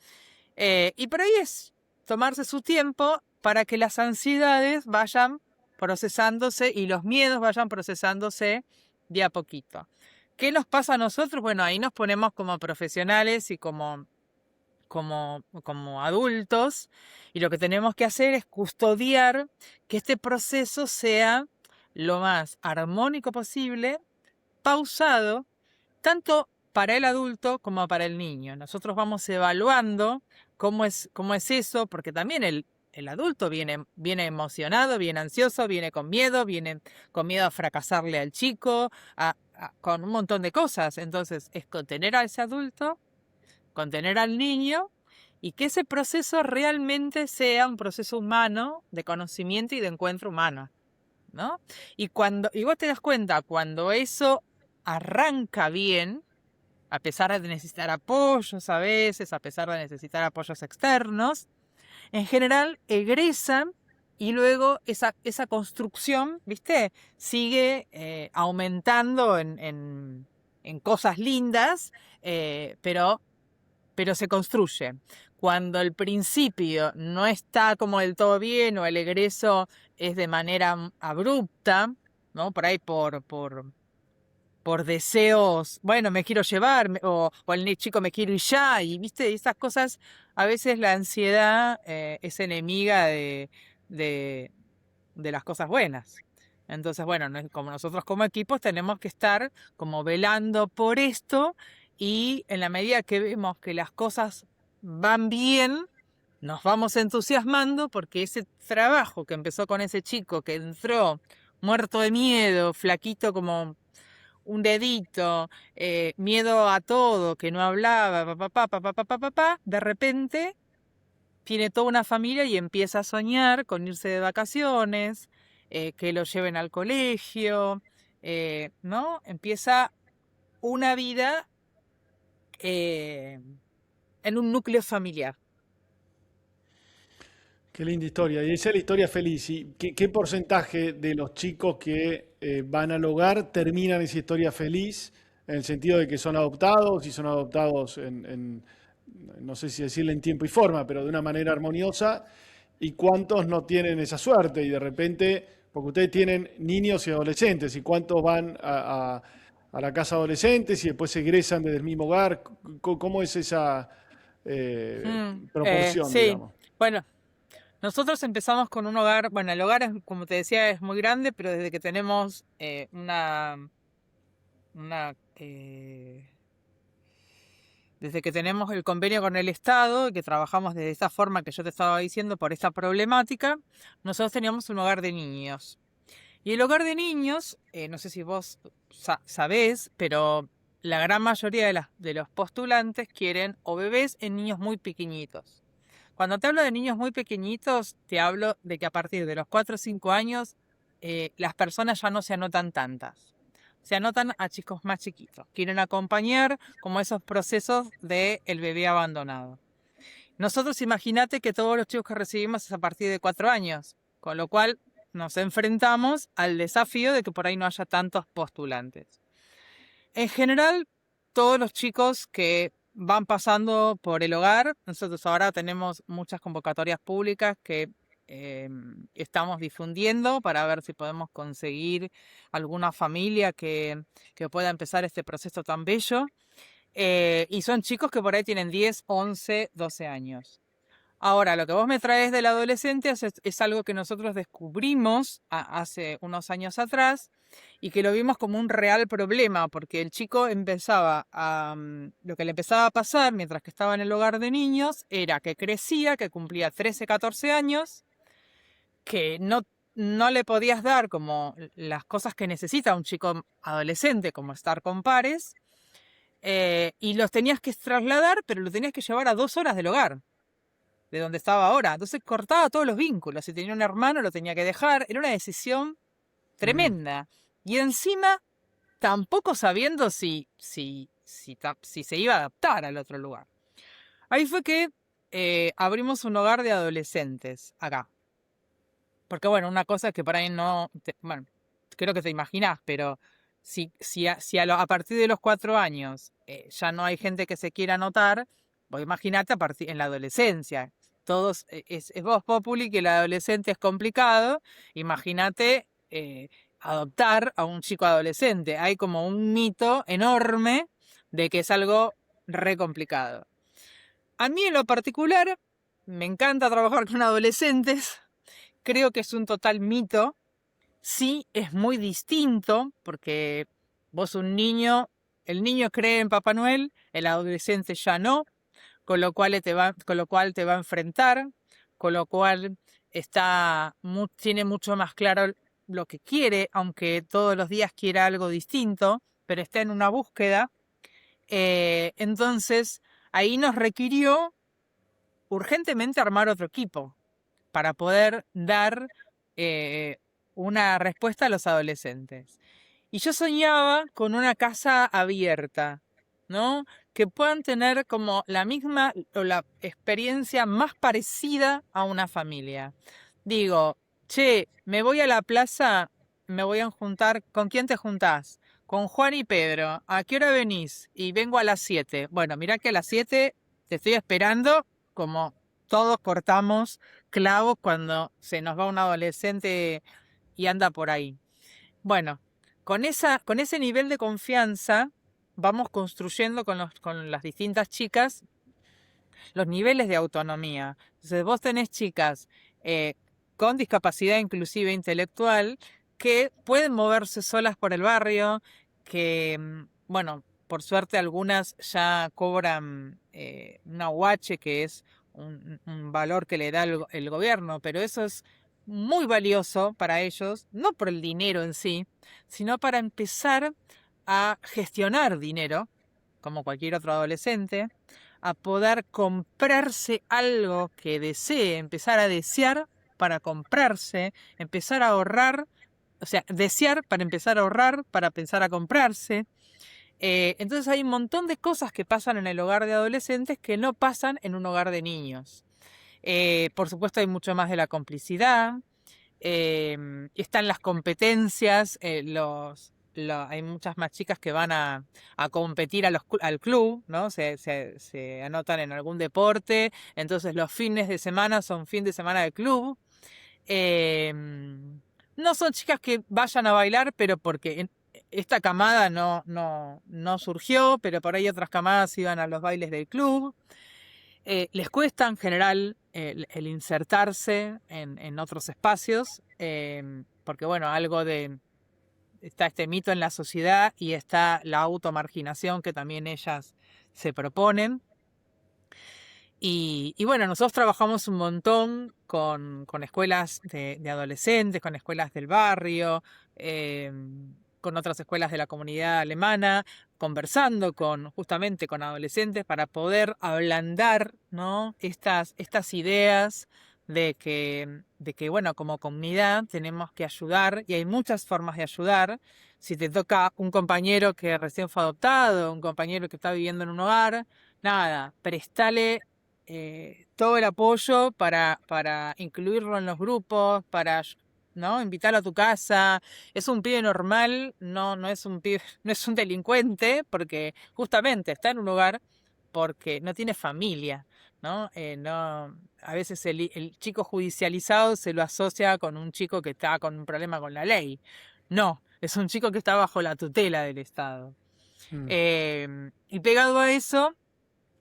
Y por ahí es tomarse su tiempo para que las ansiedades vayan procesándose y los miedos vayan procesándose de a poquito. ¿Qué nos pasa a nosotros? Bueno, ahí nos ponemos como profesionales y como adultos y lo que tenemos que hacer es custodiar que este proceso sea lo más armónico posible, pausado, tanto para el adulto como para el niño. Nosotros vamos evaluando cómo es eso, porque también el adulto viene emocionado, viene ansioso, viene con miedo a fracasarle al chico, con un montón de cosas. Entonces, es contener a ese adulto, contener al niño y que ese proceso realmente sea un proceso humano de conocimiento y de encuentro humano, ¿no? Y vos te das cuenta, cuando eso arranca bien, a pesar de necesitar apoyos a veces, a pesar de necesitar apoyos externos, en general egresan y luego esa construcción, ¿viste? Sigue aumentando en cosas lindas, pero se construye. Cuando el principio no está como del todo bien o el egreso es de manera abrupta, ¿no? Por ahí por deseos, bueno, me quiero llevar, o el chico me quiero ir ya, y viste, esas cosas, a veces la ansiedad es enemiga de, de las cosas buenas. Entonces, bueno, como nosotros como equipos tenemos que estar como velando por esto y en la medida que vemos que las cosas van bien, nos vamos entusiasmando porque ese trabajo que empezó con ese chico que entró muerto de miedo, flaquito como un dedito, miedo a todo, que no hablaba, de repente tiene toda una familia y empieza a soñar con irse de vacaciones, que lo lleven al colegio, ¿no? Empieza una vida en un núcleo familiar. Qué linda historia. Y esa es la historia feliz. ¿Y qué porcentaje de los chicos que van al hogar terminan esa historia feliz? En el sentido de que son adoptados y son adoptados no sé si decirle en tiempo y forma, pero de una manera armoniosa. ¿Y cuántos no tienen esa suerte? Y de repente, porque ustedes tienen niños y adolescentes, ¿y cuántos van a la casa adolescentes y después se egresan desde el mismo hogar? ¿Cómo es esa proporción, Sí, digamos? bueno, nosotros empezamos con un hogar, bueno, el hogar, como te decía, es muy grande, pero desde que tenemos una desde que tenemos el convenio con el Estado y que trabajamos de esta forma que yo te estaba diciendo por esta problemática, nosotros teníamos un hogar de niños. Y el hogar de niños, no sé si vos sabés, pero la gran mayoría de los postulantes quieren o bebés en niños muy pequeñitos. Cuando te hablo de niños muy pequeñitos, te hablo de que a partir de los 4 o 5 años las personas ya no se anotan tantas. Se anotan a chicos más chiquitos. Quieren acompañar como esos procesos del bebé abandonado. Nosotros imagínate que todos los chicos que recibimos es a partir de 4 años, con lo cual nos enfrentamos al desafío de que por ahí no haya tantos postulantes. En general, todos los chicos que van pasando por el hogar, nosotros ahora tenemos muchas convocatorias públicas que estamos difundiendo para ver si podemos conseguir alguna familia que pueda empezar este proceso tan bello. Y son chicos que por ahí tienen 10, 11, 12 años. Ahora, lo que vos me traes del adolescente es algo que nosotros descubrimos hace unos años atrás y que lo vimos como un real problema, porque el chico lo que le empezaba a pasar mientras que estaba en el hogar de niños era que crecía, que cumplía 13, 14 años, que no le podías dar como las cosas que necesita un chico adolescente, como estar con pares, y los tenías que trasladar, pero lo tenías que llevar a 2 horas del hogar, de donde estaba ahora. Entonces cortaba todos los vínculos. Si tenía un hermano, lo tenía que dejar. Era una decisión tremenda. Y encima, tampoco sabiendo si se iba a adaptar al otro lugar. Ahí fue que abrimos un hogar de adolescentes acá. Porque bueno, una cosa que por ahí bueno, creo que te imaginás, pero si a partir de los 4 años ya no hay gente que se quiera anotar, vos imaginate en la adolescencia. Es vox populi que el adolescente es complicado. Imagínate adoptar a un chico adolescente. Hay como un mito enorme de que es algo re complicado. A mí en lo particular me encanta trabajar con adolescentes. Creo que es un total mito. Sí, es muy distinto porque vos el niño cree en Papá Noel, el adolescente ya no. con lo cual te va a enfrentar, con lo cual tiene mucho más claro lo que quiere, aunque todos los días quiera algo distinto, pero está en una búsqueda. Entonces, ahí nos requirió urgentemente armar otro equipo para poder dar eh, una respuesta a los adolescentes. Y yo soñaba con una casa abierta, ¿no? Que puedan tener como la misma o la experiencia más parecida a una familia. Digo, che, me voy a la plaza, me voy a juntar, ¿con quién te juntás? Con Juan y Pedro. ¿A qué hora venís? Y vengo a las 7. Bueno, mirá que a las 7 te estoy esperando, como todos cortamos clavos cuando se nos va un adolescente y anda por ahí. Bueno, con ese nivel de confianza vamos construyendo con las distintas chicas los niveles de autonomía. Entonces vos tenés chicas con discapacidad inclusive intelectual que pueden moverse solas por el barrio, que, bueno, por suerte algunas ya cobran una UH, que es un valor que le da el gobierno, pero eso es muy valioso para ellos, no por el dinero en sí, sino para empezar a gestionar dinero, como cualquier otro adolescente, a poder comprarse algo que desee, empezar a desear para comprarse, empezar a ahorrar, o sea, desear para empezar a ahorrar, para pensar a comprarse. Entonces hay un montón de cosas que pasan en el hogar de adolescentes que no pasan en un hogar de niños. Por supuesto hay mucho más de la complicidad, están las competencias, hay muchas más chicas que van a competir al club, ¿no? Se anotan en algún deporte, entonces los fines de semana son fin de semana de club. No son chicas que vayan a bailar, pero porque esta camada no surgió, pero por ahí otras camadas iban a los bailes del club. Les cuesta en general el insertarse en otros espacios, porque bueno, está este mito en la sociedad y está la automarginación que también ellas se proponen. Y bueno, nosotros trabajamos un montón con escuelas de adolescentes, con escuelas del barrio, con otras escuelas de la comunidad alemana, conversando justamente con adolescentes para poder ablandar, ¿no? estas ideas de que, bueno, como comunidad tenemos que ayudar y hay muchas formas de ayudar. Si te toca un compañero que recién fue adoptado, un compañero que está viviendo en un hogar, nada, prestale todo el apoyo para incluirlo en los grupos, ¿no? Invitarlo a tu casa. Es un pibe normal, no es un pibe, no es un delincuente, porque justamente está en un hogar porque no tiene familia, ¿no? A veces el chico judicializado se lo asocia con un chico que está con un problema con la ley. No, es un chico que está bajo la tutela del Estado. Y pegado a eso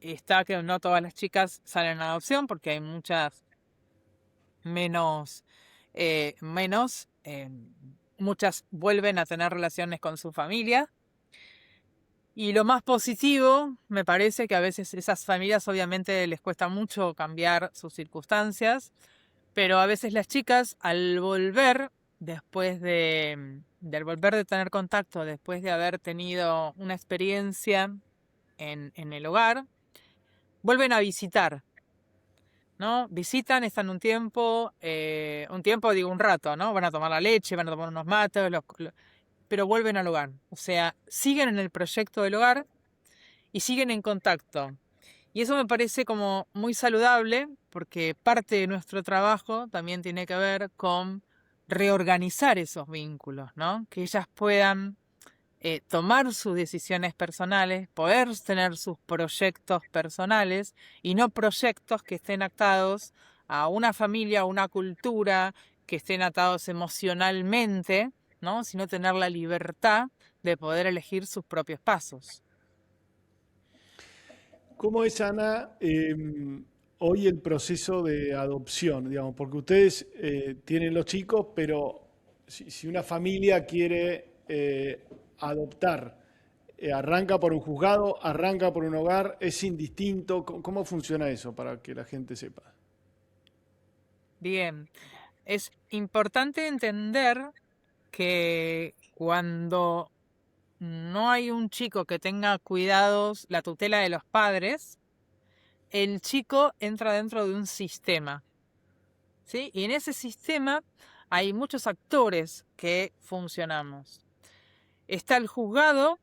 está que no todas las chicas salen a adopción porque hay muchas menos, muchas vuelven a tener relaciones con su familia. Y lo más positivo, me parece que a veces esas familias obviamente les cuesta mucho cambiar sus circunstancias, pero a veces las chicas al volver, del volver de tener contacto, después de haber tenido una experiencia en el hogar, vuelven a visitar, ¿no? Visitan, están un tiempo, digo un rato, ¿no? Van a tomar la leche, van a tomar unos mates, pero vuelven al hogar. O sea, siguen en el proyecto del hogar y siguen en contacto. Y eso me parece como muy saludable porque parte de nuestro trabajo también tiene que ver con reorganizar esos vínculos, ¿no? Que ellas puedan tomar sus decisiones personales, poder tener sus proyectos personales y no proyectos que estén atados a una familia, a una cultura, que estén atados emocionalmente, ¿no? Sino tener la libertad de poder elegir sus propios pasos. ¿Cómo es, Ana, hoy el proceso de adopción? Digamos, porque ustedes tienen los chicos, pero si una familia quiere adoptar, ¿Arranca por un juzgado? ¿Arranca por un hogar? ¿Es indistinto? ¿Cómo funciona eso para que la gente sepa? Bien, es importante entender que cuando no hay un chico que tenga cuidados, la tutela de los padres, el chico entra dentro de un sistema, ¿sí? Y en ese sistema hay muchos actores que funcionamos. Está el juzgado,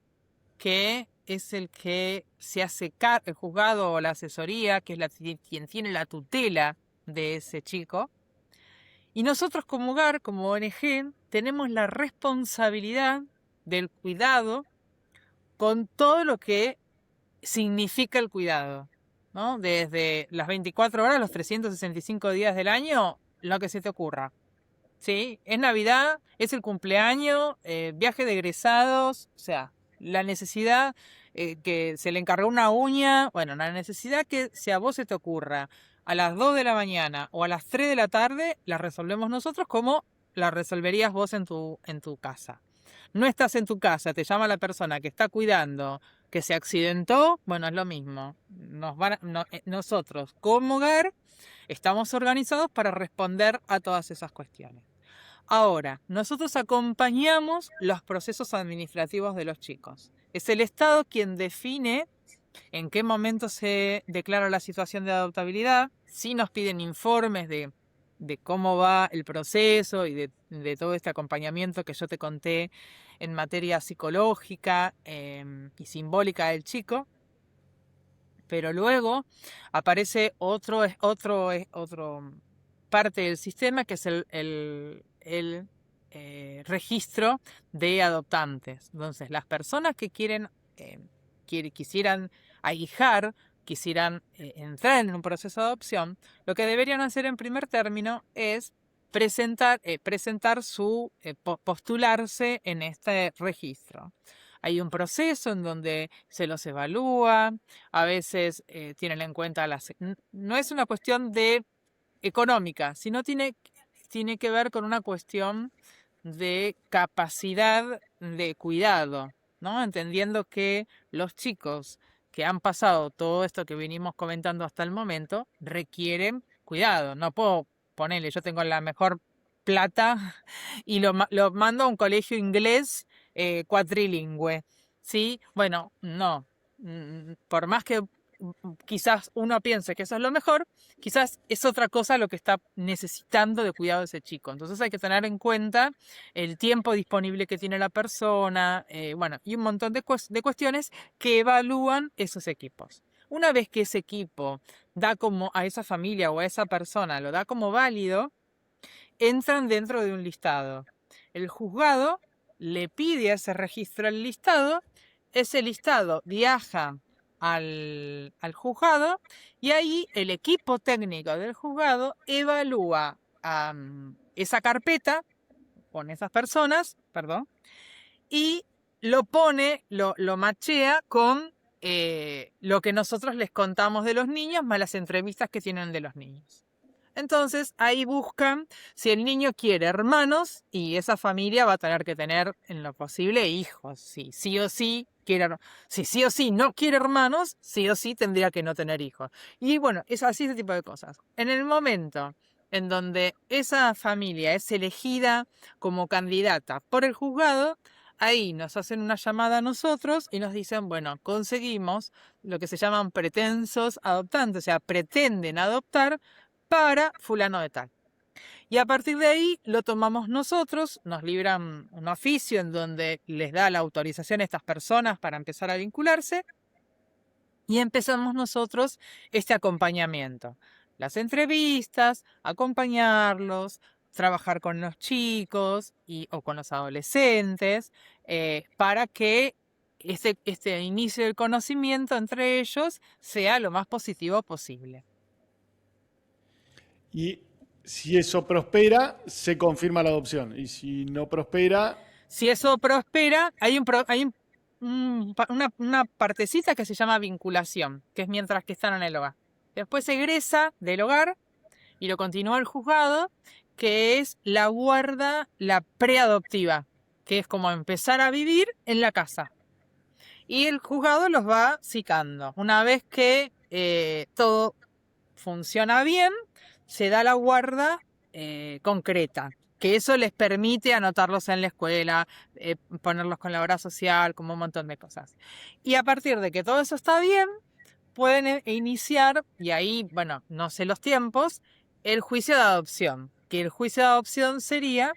que es el que se hace cargo, el juzgado o la asesoría, que es quien tiene la tutela de ese chico. Y nosotros como hogar, como ONG, tenemos la responsabilidad del cuidado con todo lo que significa el cuidado, ¿no? Desde las 24 horas, los 365 días del año, lo que se te ocurra. ¿Sí? Es Navidad, es el cumpleaños, viaje de egresados, o sea, la necesidad que se le encargó una uña, bueno, la necesidad que si a vos se te ocurra a las 2 de la mañana o a las 3 de la tarde, la resolvemos nosotros como la resolverías vos en tu casa. No estás en tu casa, te llama la persona que está cuidando, que se accidentó, bueno, es lo mismo. Nosotros, como hogar, estamos organizados para responder a todas esas cuestiones. Ahora, nosotros acompañamos los procesos administrativos de los chicos. Es el Estado quien define en qué momento se declara la situación de adoptabilidad, si nos piden informes de cómo va el proceso y de todo este acompañamiento que yo te conté en materia psicológica y simbólica del chico. Pero luego aparece otro parte del sistema que es el registro de adoptantes. Entonces, las personas que quisieran ahijar, quisieran entrar en un proceso de adopción, lo que deberían hacer en primer término es postularse en este registro. Hay un proceso en donde se los evalúa, a veces tienen en cuenta no es una cuestión de económica, sino tiene que ver con una cuestión de capacidad de cuidado, ¿no? Entendiendo que los chicos que han pasado todo esto que venimos comentando hasta el momento requieren cuidado. No puedo ponerle, yo tengo la mejor plata y lo mando a un colegio inglés cuatrilingüe, ¿sí? Bueno, no. Por más que quizás uno piense que eso es lo mejor, quizás es otra cosa lo que está necesitando de cuidado de ese chico. Entonces hay que tener en cuenta el tiempo disponible que tiene la persona, bueno, y un montón de cuestiones que evalúan esos equipos. Una vez que ese equipo da como a esa familia o a esa persona, lo da como válido, entran dentro de un listado. El juzgado le pide a ese registro el listado, ese listado viaja al juzgado y ahí el equipo técnico del juzgado evalúa esa carpeta con esas personas, perdón, y lo pone, lo machea con lo que nosotros les contamos de los niños más las entrevistas que tienen de los niños. Entonces ahí buscan si el niño quiere hermanos y esa familia va a tener que tener en lo posible hijos. Si sí o sí quiere, si sí o sí no quiere hermanos, sí o sí tendría que no tener hijos. Y bueno, es así ese tipo de cosas. En el momento en donde esa familia es elegida como candidata por el juzgado, ahí nos hacen una llamada a nosotros y nos dicen, bueno, conseguimos lo que se llaman pretensos adoptantes, o sea, pretenden adoptar para fulano de tal. Y a partir de ahí lo tomamos nosotros, nos libran un oficio en donde les da la autorización a estas personas para empezar a vincularse y empezamos nosotros este acompañamiento. Las entrevistas, acompañarlos, trabajar con los chicos o con los adolescentes para que este inicio del conocimiento entre ellos sea lo más positivo posible. Y si eso prospera, se confirma la adopción. Y si no prospera... Si eso prospera, hay una partecita que se llama vinculación, que es mientras que están en el hogar. Después se egresa del hogar y lo continúa el juzgado, que es la guarda, la preadoptiva, que es como empezar a vivir en la casa. y el juzgado los va citando. Una vez que todo funciona bien, se da la guarda concreta, que eso les permite anotarlos en la escuela, ponerlos con la obra social, como un montón de cosas. Y a partir de que todo eso está bien, pueden iniciar, y ahí, bueno, no sé los tiempos, el juicio de adopción. Que el juicio de adopción sería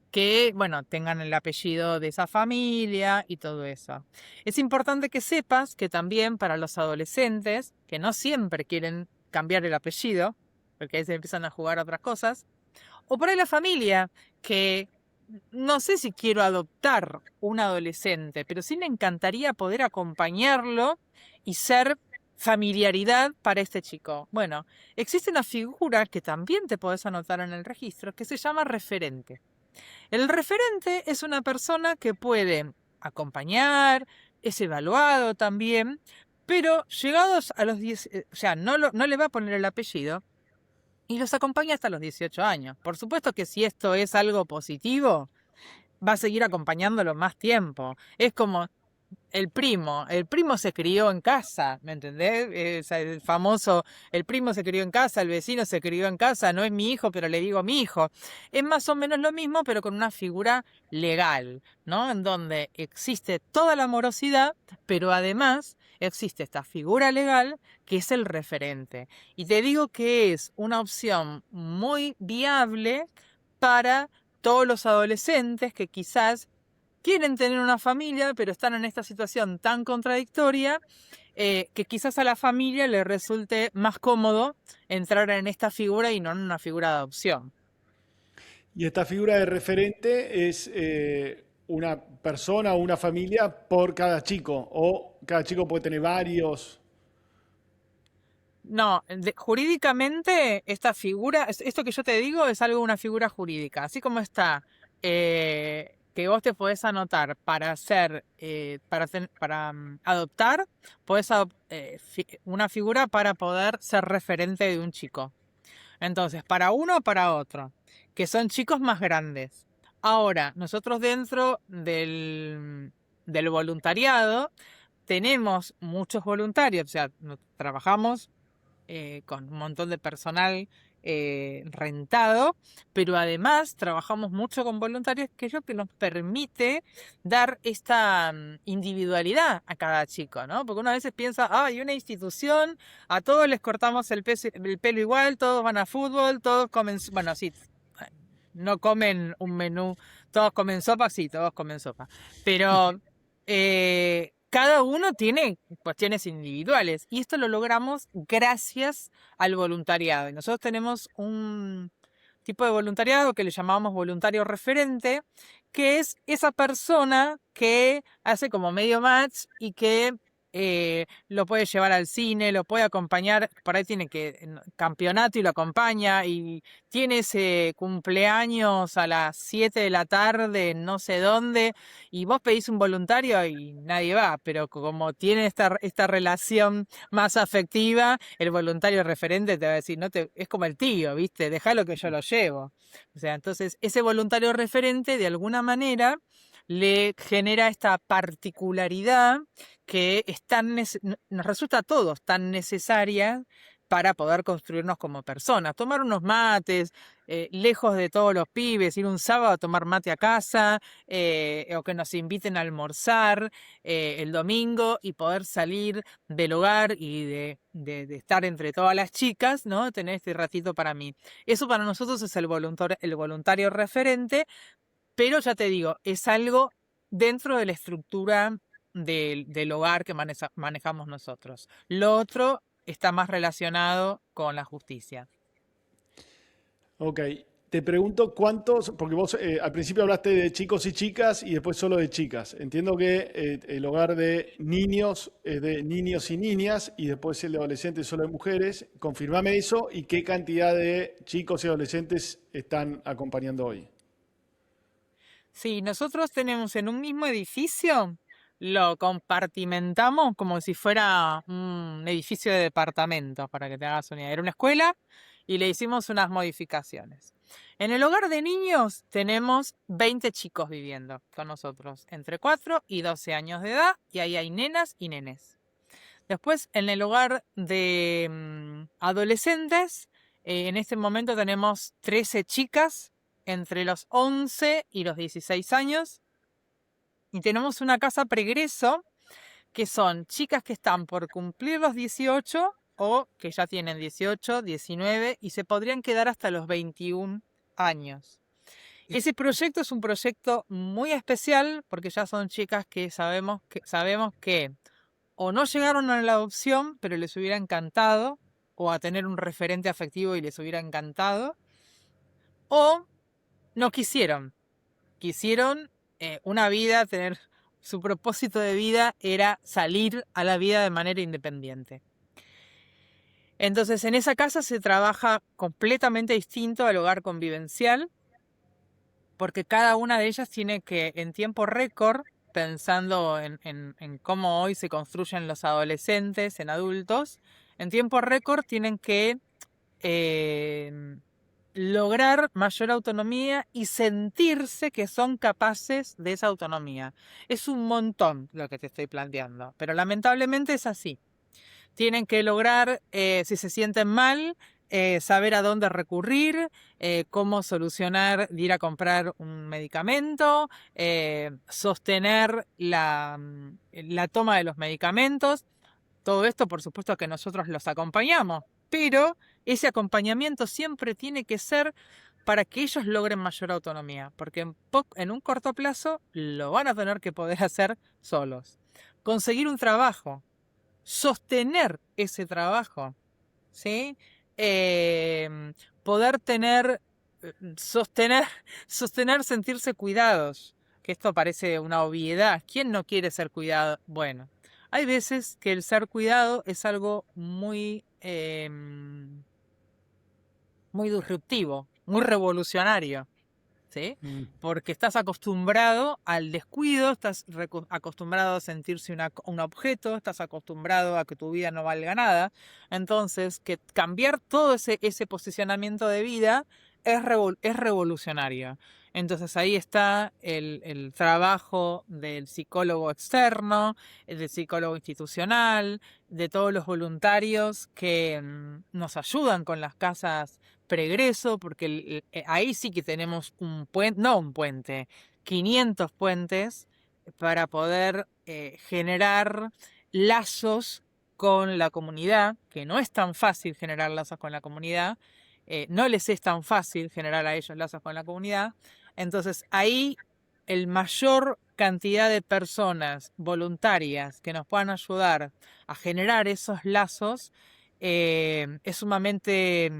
que, bueno, tengan el apellido de esa familia y todo eso. Es importante que sepas que también para los adolescentes, que no siempre quieren cambiar el apellido, porque ahí se empiezan a jugar otras cosas, o por ahí la familia, que no sé si quiero adoptar un adolescente, pero sí me encantaría poder acompañarlo y ser familiaridad para este chico. Bueno, existe una figura que también te podés anotar en el registro que se llama referente. El referente es una persona que puede acompañar, es evaluado también, pero llegados a los 10, o sea, no le va a poner el apellido y los acompaña hasta los 18 años. Por supuesto que si esto es algo positivo, va a seguir acompañándolo más tiempo. Es como el primo se crió en casa, ¿me entendés? El famoso, el primo se crió en casa, el vecino se crió en casa, no es mi hijo, pero le digo mi hijo. Es más o menos lo mismo, pero con una figura legal, ¿no? En donde existe toda la morosidad, pero además existe esta figura legal que es el referente. Y te digo que es una opción muy viable para todos los adolescentes que quizás quieren tener una familia, pero están en esta situación tan contradictoria que quizás a la familia le resulte más cómodo entrar en esta figura y no en una figura de adopción. Y esta figura de referente es una persona o una familia por cada chico, o cada chico puede tener varios. No, jurídicamente esta figura, esto que yo te digo es algo, una figura jurídica, así como está que vos te podés anotar para hacer, adoptar, podés una figura para poder ser referente de un chico. Entonces, para uno o para otro, que son chicos más grandes. Ahora, nosotros dentro del voluntariado tenemos muchos voluntarios, o sea, trabajamos con un montón de personal rentado, pero además trabajamos mucho con voluntarios, que es lo que nos permite dar esta individualidad a cada chico, ¿no? Porque uno a veces piensa, hay una institución, a todos les cortamos el pelo igual, todos van a fútbol, todos comen, bueno, sí, no comen un menú, todos comen sopa, sí, todos comen sopa, pero cada uno tiene cuestiones individuales y esto lo logramos gracias al voluntariado. Y nosotros tenemos un tipo de voluntariado que le llamamos voluntario referente, que es esa persona que hace como medio match y que lo puede llevar al cine, lo puede acompañar, por ahí tiene que campeonato y lo acompaña y tiene ese cumpleaños a las 7 de la tarde en no sé dónde y vos pedís un voluntario y nadie va, pero como tiene esta relación más afectiva, el voluntario referente te va a decir, no te, es como el tío, ¿viste? Dejalo que yo lo llevo. O sea, entonces ese voluntario referente de alguna manera le genera esta particularidad que es nos resulta a todos tan necesaria para poder construirnos como personas. Tomar unos mates, lejos de todos los pibes, ir un sábado a tomar mate a casa, o que nos inviten a almorzar el domingo y poder salir del hogar y de estar entre todas las chicas, ¿no? Tener este ratito para mí. Eso para nosotros es el voluntario referente, pero ya te digo, es algo dentro de la estructura del hogar que manejamos nosotros. Lo otro está más relacionado con la justicia. Ok, te pregunto cuántos, porque vos al principio hablaste de chicos y chicas y después solo de chicas. Entiendo que el hogar de niños es de niños y niñas y después el de adolescentes solo de mujeres. Confirmame eso y qué cantidad de chicos y adolescentes están acompañando hoy. Sí, nosotros tenemos en un mismo edificio, lo compartimentamos como si fuera un edificio de departamentos, para que te hagas una idea. Era una escuela y le hicimos unas modificaciones. En el hogar de niños tenemos 20 chicos viviendo con nosotros, entre 4 y 12 años de edad, y ahí hay nenas y nenes. Después, en el hogar de adolescentes, en este momento tenemos 13 chicas entre los 11 y los 16 años. Y tenemos una casa pregreso, que son chicas que están por cumplir los 18 o que ya tienen 18, 19 y se podrían quedar hasta los 21 años. Ese proyecto es un proyecto muy especial porque ya son chicas que sabemos que o no llegaron a la adopción, pero les hubiera encantado, o a tener un referente afectivo y les hubiera encantado, o no quisieron. Quisieron una vida, tener su propósito de vida era salir a la vida de manera independiente. Entonces, en esa casa se trabaja completamente distinto al hogar convivencial, porque cada una de ellas tiene que, en tiempo récord, pensando en cómo hoy se construyen los adolescentes en adultos, en tiempo récord tienen que lograr mayor autonomía y sentirse que son capaces de esa autonomía. Es un montón lo que te estoy planteando, pero lamentablemente es así. Tienen que lograr, si se sienten mal, saber a dónde recurrir, cómo solucionar, ir a comprar un medicamento, sostener la toma de los medicamentos. Todo esto, por supuesto, que nosotros los acompañamos, pero ese acompañamiento siempre tiene que ser para que ellos logren mayor autonomía, porque en un corto plazo lo van a tener que poder hacer solos. Conseguir un trabajo, sostener ese trabajo, ¿sí? Poder sostener, sentirse cuidados, que esto parece una obviedad. ¿Quién no quiere ser cuidado? Bueno, hay veces que el ser cuidado es algo muy disruptivo, muy revolucionario, ¿sí? Porque estás acostumbrado al descuido, estás acostumbrado a sentirse un objeto, estás acostumbrado a que tu vida no valga nada. Entonces, que cambiar todo ese posicionamiento de vida es revolucionario. Entonces ahí está el trabajo del psicólogo externo, del psicólogo institucional, de todos los voluntarios que nos ayudan con las casas pregreso, porque ahí sí que tenemos un puente, no un puente, 500 puentes para poder generar lazos con la comunidad, que no es tan fácil generar lazos con la comunidad, no les es tan fácil generar a ellos lazos con la comunidad. Entonces ahí el mayor cantidad de personas voluntarias que nos puedan ayudar a generar esos lazos es sumamente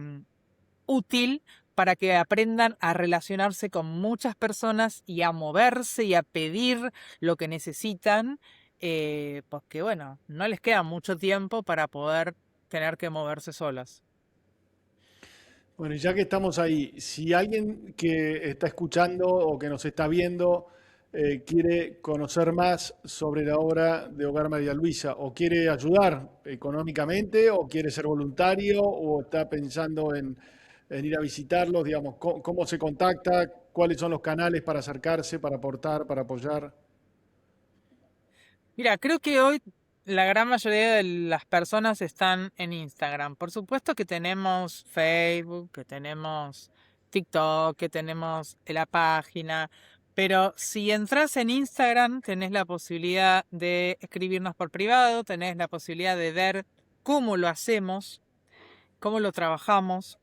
útil para que aprendan a relacionarse con muchas personas y a moverse y a pedir lo que necesitan, porque bueno, no les queda mucho tiempo para poder tener que moverse solas. Bueno, y ya que estamos ahí, si alguien que está escuchando o que nos está viendo quiere conocer más sobre la obra de Hogar María Luisa, o quiere ayudar económicamente, o quiere ser voluntario, o está pensando en ir a visitarlos, digamos, ¿cómo se contacta? ¿Cuáles son los canales para acercarse, para aportar, para apoyar? Mira, creo que hoy la gran mayoría de las personas están en Instagram. Por supuesto que tenemos Facebook, que tenemos TikTok, que tenemos la página, pero si entras en Instagram tenés la posibilidad de escribirnos por privado, tenés la posibilidad de ver cómo lo hacemos, cómo lo trabajamos.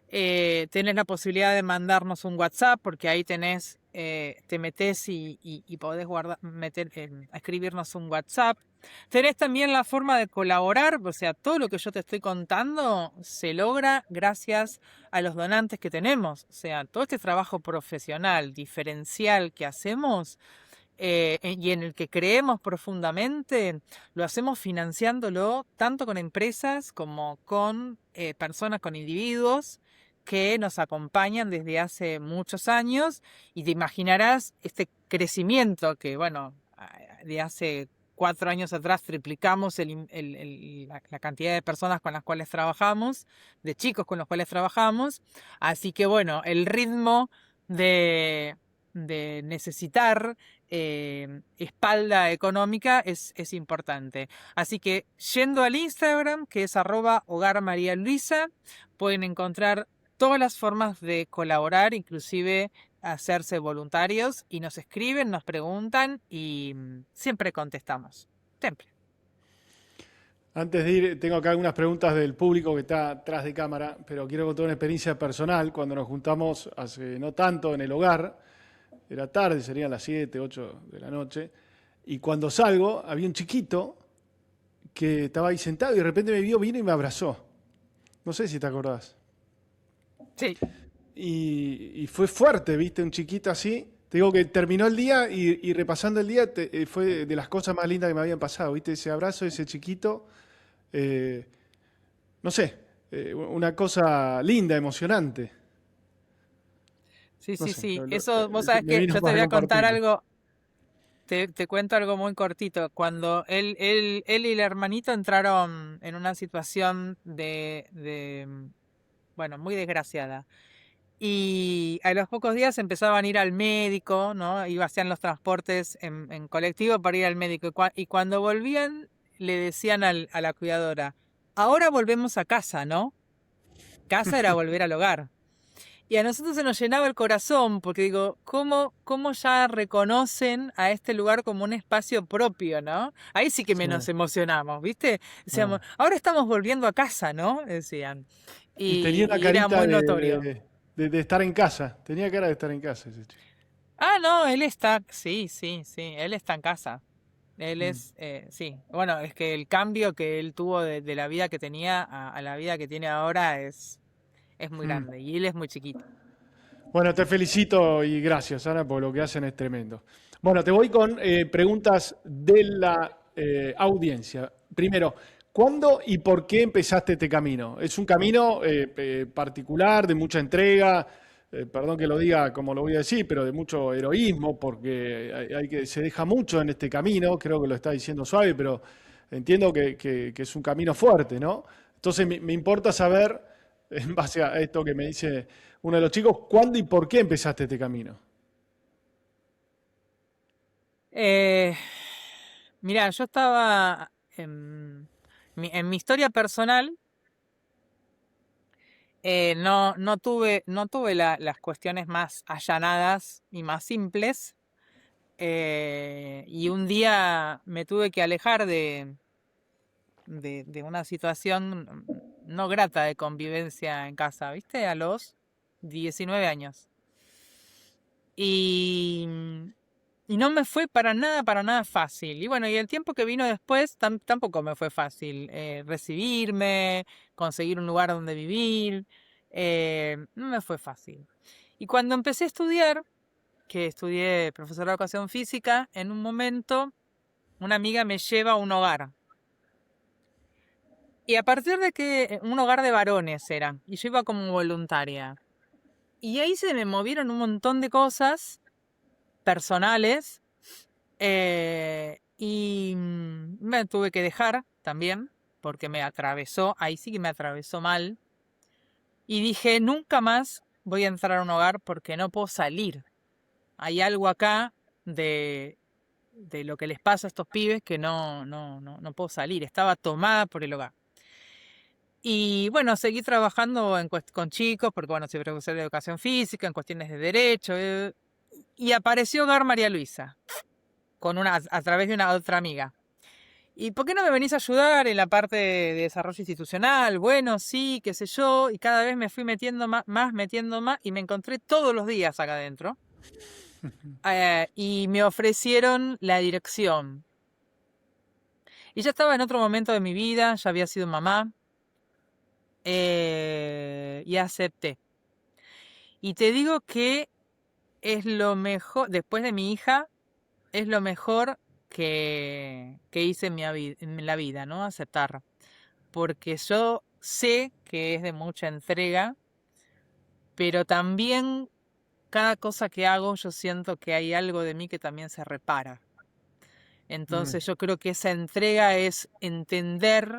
Tenés la posibilidad de mandarnos un WhatsApp, porque ahí te metés y podés escribirnos un WhatsApp. Tenés también la forma de colaborar, o sea, todo lo que yo te estoy contando se logra gracias a los donantes que tenemos. O sea, todo este trabajo profesional, diferencial que hacemos y en el que creemos profundamente, lo hacemos financiándolo tanto con empresas como con personas, con individuos que nos acompañan desde hace muchos años, y te imaginarás este crecimiento que, bueno, de hace 4 años atrás triplicamos la cantidad de personas con las cuales trabajamos, de chicos con los cuales trabajamos. Así que bueno, el ritmo de necesitar espalda económica es importante. Así que yendo al Instagram, que es @hogarmarialuisa, pueden encontrar todas las formas de colaborar, inclusive hacerse voluntarios, y nos escriben, nos preguntan y siempre contestamos. Siempre. Antes de ir, tengo acá algunas preguntas del público que está atrás de cámara, pero quiero contar una experiencia personal. Cuando nos juntamos hace no tanto en el hogar, era tarde, serían las 7, 8 de la noche, y cuando salgo había un chiquito que estaba ahí sentado y de repente me vio, vino y me abrazó. No sé si te acordás. Sí. Y fue fuerte, ¿viste? Un chiquito así. Te digo que terminó el día y repasando el día fue de las cosas más lindas que me habían pasado, ¿viste? Ese abrazo, ese chiquito, no sé, una cosa linda, emocionante. Sí, No sí, sé, sí. Eso, vos sabés me que vino yo te más voy a a contar compartirlo. algo, te cuento algo muy cortito. Cuando él y el hermanito entraron en una situación bueno, muy desgraciada. Y a los pocos días empezaban a ir al médico, ¿no? Hacían los transportes en colectivo para ir al médico. Y cuando volvían, le decían a la cuidadora, ahora volvemos a casa, ¿no? Casa era volver al hogar. Y a nosotros se nos llenaba el corazón, porque digo, ¿cómo ya reconocen a este lugar como un espacio propio, ¿no? Ahí sí que Sí, menos emocionamos, ¿viste? Decíamos, no. ahora estamos volviendo a casa, ¿no? Decían. Y tenía una Y era carita muy notorio. de estar en casa. Tenía cara de estar en casa ese chico. Ah, no, él está, sí, sí, sí, él está en casa. Él Mm. es, sí. Bueno, es que el cambio que él tuvo de la vida que tenía a la vida que tiene ahora es muy Mm. grande y él es muy chiquito. Bueno, te felicito y gracias, Ana, por lo que hacen es tremendo. Bueno, te voy con preguntas de la audiencia. Primero, ¿cuándo y por qué empezaste este camino? ¿Es un camino particular, de mucha entrega? Perdón que lo diga como lo voy a decir, pero de mucho heroísmo, porque se deja mucho en este camino. Creo que lo está diciendo suave, pero entiendo que es un camino fuerte, ¿no? Entonces me importa saber, en base a esto que me dice uno de los chicos, ¿cuándo y por qué empezaste este camino? Eh, Mira, yo estaba en mi historia personal, no tuve las cuestiones más allanadas y más simples. Y un día me tuve que alejar de una situación no grata de convivencia en casa, ¿viste? A los 19 años. Y, y no me fue para nada fácil. Y bueno, y el tiempo que vino después tampoco me fue fácil. Recibirme, conseguir un lugar donde vivir, no me fue fácil. Y cuando empecé a estudiar, que estudié profesor de educación física, en un momento una amiga me lleva a un hogar. Y a partir de que un hogar de varones era, y yo iba como voluntaria. Y ahí se me movieron un montón de cosas personales, y me tuve que dejar también, porque me atravesó, ahí sí que me atravesó mal. Y dije, nunca más voy a entrar a un hogar porque no puedo salir. Hay algo acá de lo que les pasa a estos pibes que no puedo salir. Estaba tomada por el hogar. Y bueno, seguí trabajando con chicos, porque bueno, soy profesor de educación física, en cuestiones de derecho, y apareció Hogar María Luisa, a través de una otra amiga. ¿Y por qué no me venís a ayudar en la parte de desarrollo institucional? Bueno, sí, qué sé yo, y cada vez me fui metiendo metiendo más, y me encontré todos los días acá adentro. Y me ofrecieron la dirección. Y ya estaba en otro momento de mi vida, ya había sido mamá, y acepté. Y te digo que es lo mejor, después de mi hija, es lo mejor que hice en la vida, ¿no? Aceptar. Porque yo sé que es de mucha entrega, pero también cada cosa que hago yo siento que hay algo de mí que también se repara. Mm, Entonces yo creo que esa entrega es entender,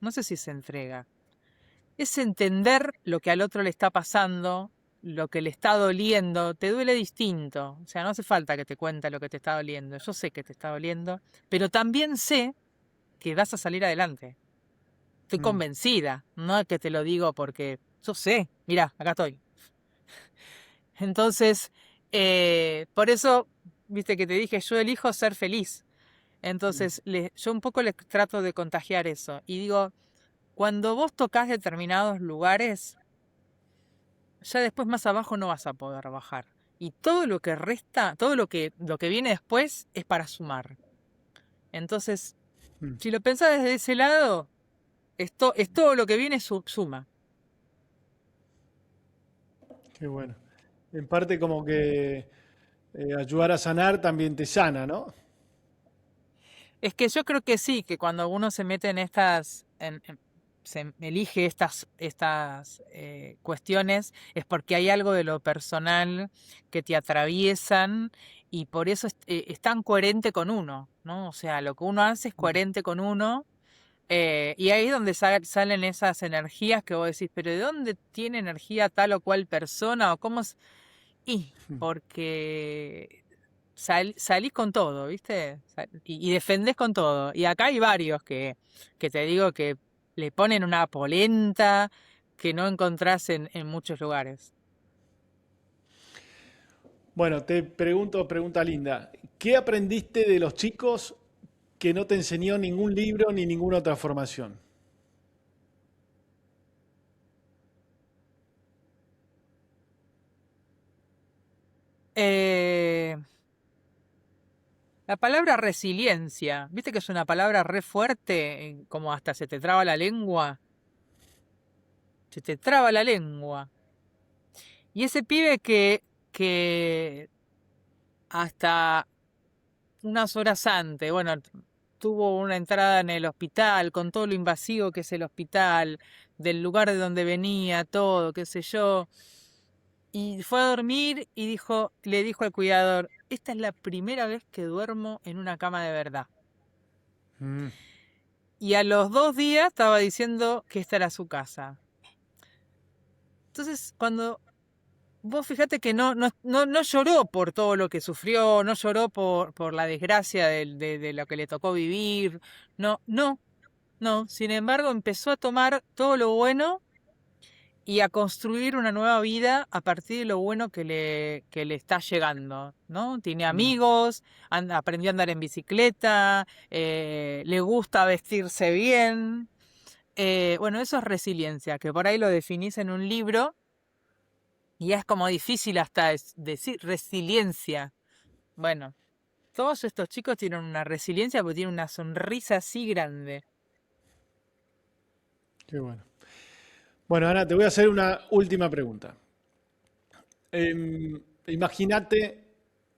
no sé si es entrega, es entender lo que al otro le está pasando, lo que le está doliendo, te duele distinto. O sea, no hace falta que te cuente lo que te está doliendo. Yo sé que te está doliendo, pero también sé que vas a salir adelante. Estoy mm. convencida, no es que te lo digo porque yo sé, mira, acá estoy. Entonces, por eso, viste que te dije, yo elijo ser feliz. Mm. Entonces, yo un poco les trato de contagiar eso. Y digo, cuando vos tocas determinados lugares, ya después más abajo no vas a poder bajar. Y todo lo que resta, todo lo que viene después es para sumar. Entonces, Mm. si lo pensás desde ese lado, es todo lo que viene suma. Qué bueno. En parte como que ayudar a sanar también te sana, ¿no? Es que yo creo que sí, que cuando uno se mete en estas, se elige estas cuestiones, es porque hay algo de lo personal que te atraviesan y por eso es tan coherente con uno, ¿no? O sea, lo que uno hace es Mm, coherente con uno. Y ahí es donde salen esas energías que vos decís, pero ¿de dónde tiene energía tal o cual persona? ¿O cómo es? Y mm. porque salís con todo, ¿viste? Y defendés con todo. Y acá hay varios que te digo que le ponen una polenta que no encontrás en muchos lugares. Bueno, te pregunto, pregunta linda. ¿Qué aprendiste de los chicos que no te enseñó ningún libro ni ninguna otra formación? Eh, la palabra resiliencia, ¿viste que es una palabra re fuerte? Como hasta se te traba la lengua. Se te traba la lengua. Y ese pibe que hasta unas horas antes, bueno, tuvo una entrada en el hospital, con todo lo invasivo que es el hospital, del lugar de donde venía, todo, qué sé yo, y fue a dormir y le dijo al cuidador, esta es la primera vez que duermo en una cama de verdad. Mm, Y a los 2 días estaba diciendo que esta era su casa. Entonces, cuando vos fíjate que no lloró por todo lo que sufrió, no lloró por la desgracia de lo que le tocó vivir, no, no, no. Sin embargo, empezó a tomar todo lo bueno y a construir una nueva vida a partir de lo bueno que le está llegando, ¿no? Tiene mm. amigos, aprendió a andar en bicicleta, le gusta vestirse bien. Bueno, eso es resiliencia, que por ahí lo definís en un libro y es como difícil hasta decir resiliencia. Bueno, todos estos chicos tienen una resiliencia porque tienen una sonrisa así grande. Qué bueno. Bueno, Ana, te voy a hacer una última pregunta. Imagínate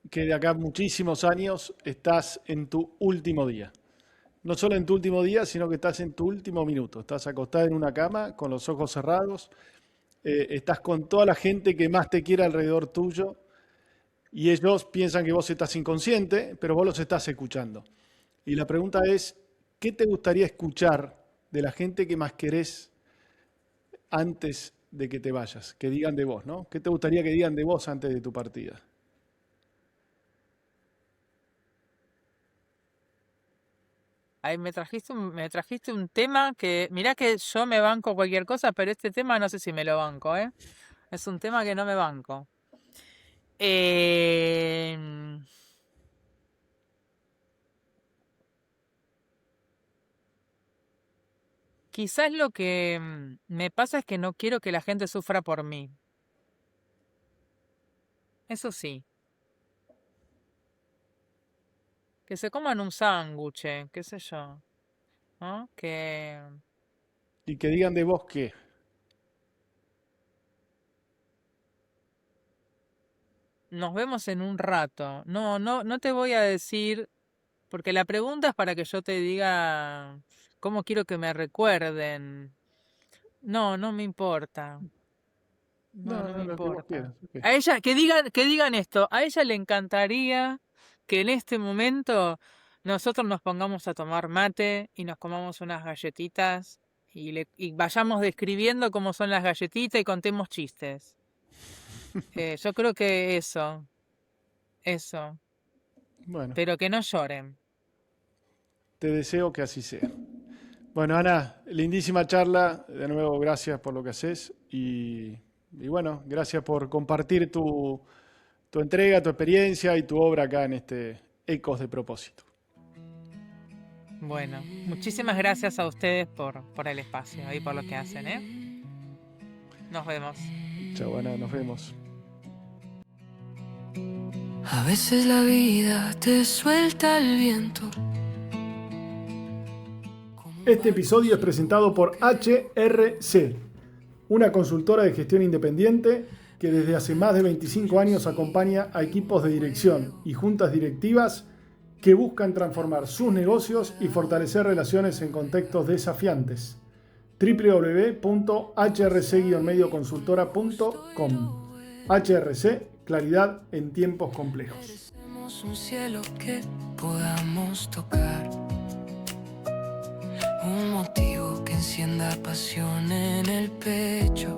que de acá a muchísimos años estás en tu último día. No solo en tu último día, sino que estás en tu último minuto. Estás acostada en una cama con los ojos cerrados, estás con toda la gente que más te quiere alrededor tuyo y ellos piensan que vos estás inconsciente, pero vos los estás escuchando. Y la pregunta es, ¿qué te gustaría escuchar de la gente que más querés antes de que te vayas? Que digan de vos, ¿no? ¿Qué te gustaría que digan de vos antes de tu partida? Ahí me trajiste un tema que, mirá que yo me banco cualquier cosa, pero este tema no sé si me lo banco, ¿eh? Es un tema que no me banco. Em, Quizás lo que me pasa es que no quiero que la gente sufra por mí. Eso sí, que se coman un sándwich, qué sé yo, ¿no? Que Y que digan de vos qué. nos vemos en un rato. No, no, no te voy a decir, porque la pregunta es para que yo te diga cómo quiero que me recuerden. No, no me importa. No, No, no me no, lo que vos importa. quieras. Ok. A ella, que digan esto, a ella le encantaría que en este momento nosotros nos pongamos a tomar mate y nos comamos unas galletitas y vayamos describiendo cómo son las galletitas y contemos chistes. Yo creo que eso, Bueno, pero que no lloren. te deseo que así sea. Bueno, Ana, lindísima charla. De nuevo, gracias por lo que haces. Y bueno, gracias por compartir tu entrega, tu experiencia y tu obra acá en este Ecos de Propósito. Bueno, muchísimas gracias a ustedes por el espacio y por lo que hacen, ¿eh? Nos vemos. Chao, Ana, nos vemos. A veces la vida te suelta el viento. Este episodio es presentado por HRC, una consultora de gestión independiente que desde hace más de 25 años acompaña a equipos de dirección y juntas directivas que buscan transformar sus negocios y fortalecer relaciones en contextos desafiantes. www.hrc-medioconsultora.com. HRC, claridad en tiempos complejos. Merecemos un cielo que podamos tocar, un motivo que encienda pasión en el pecho.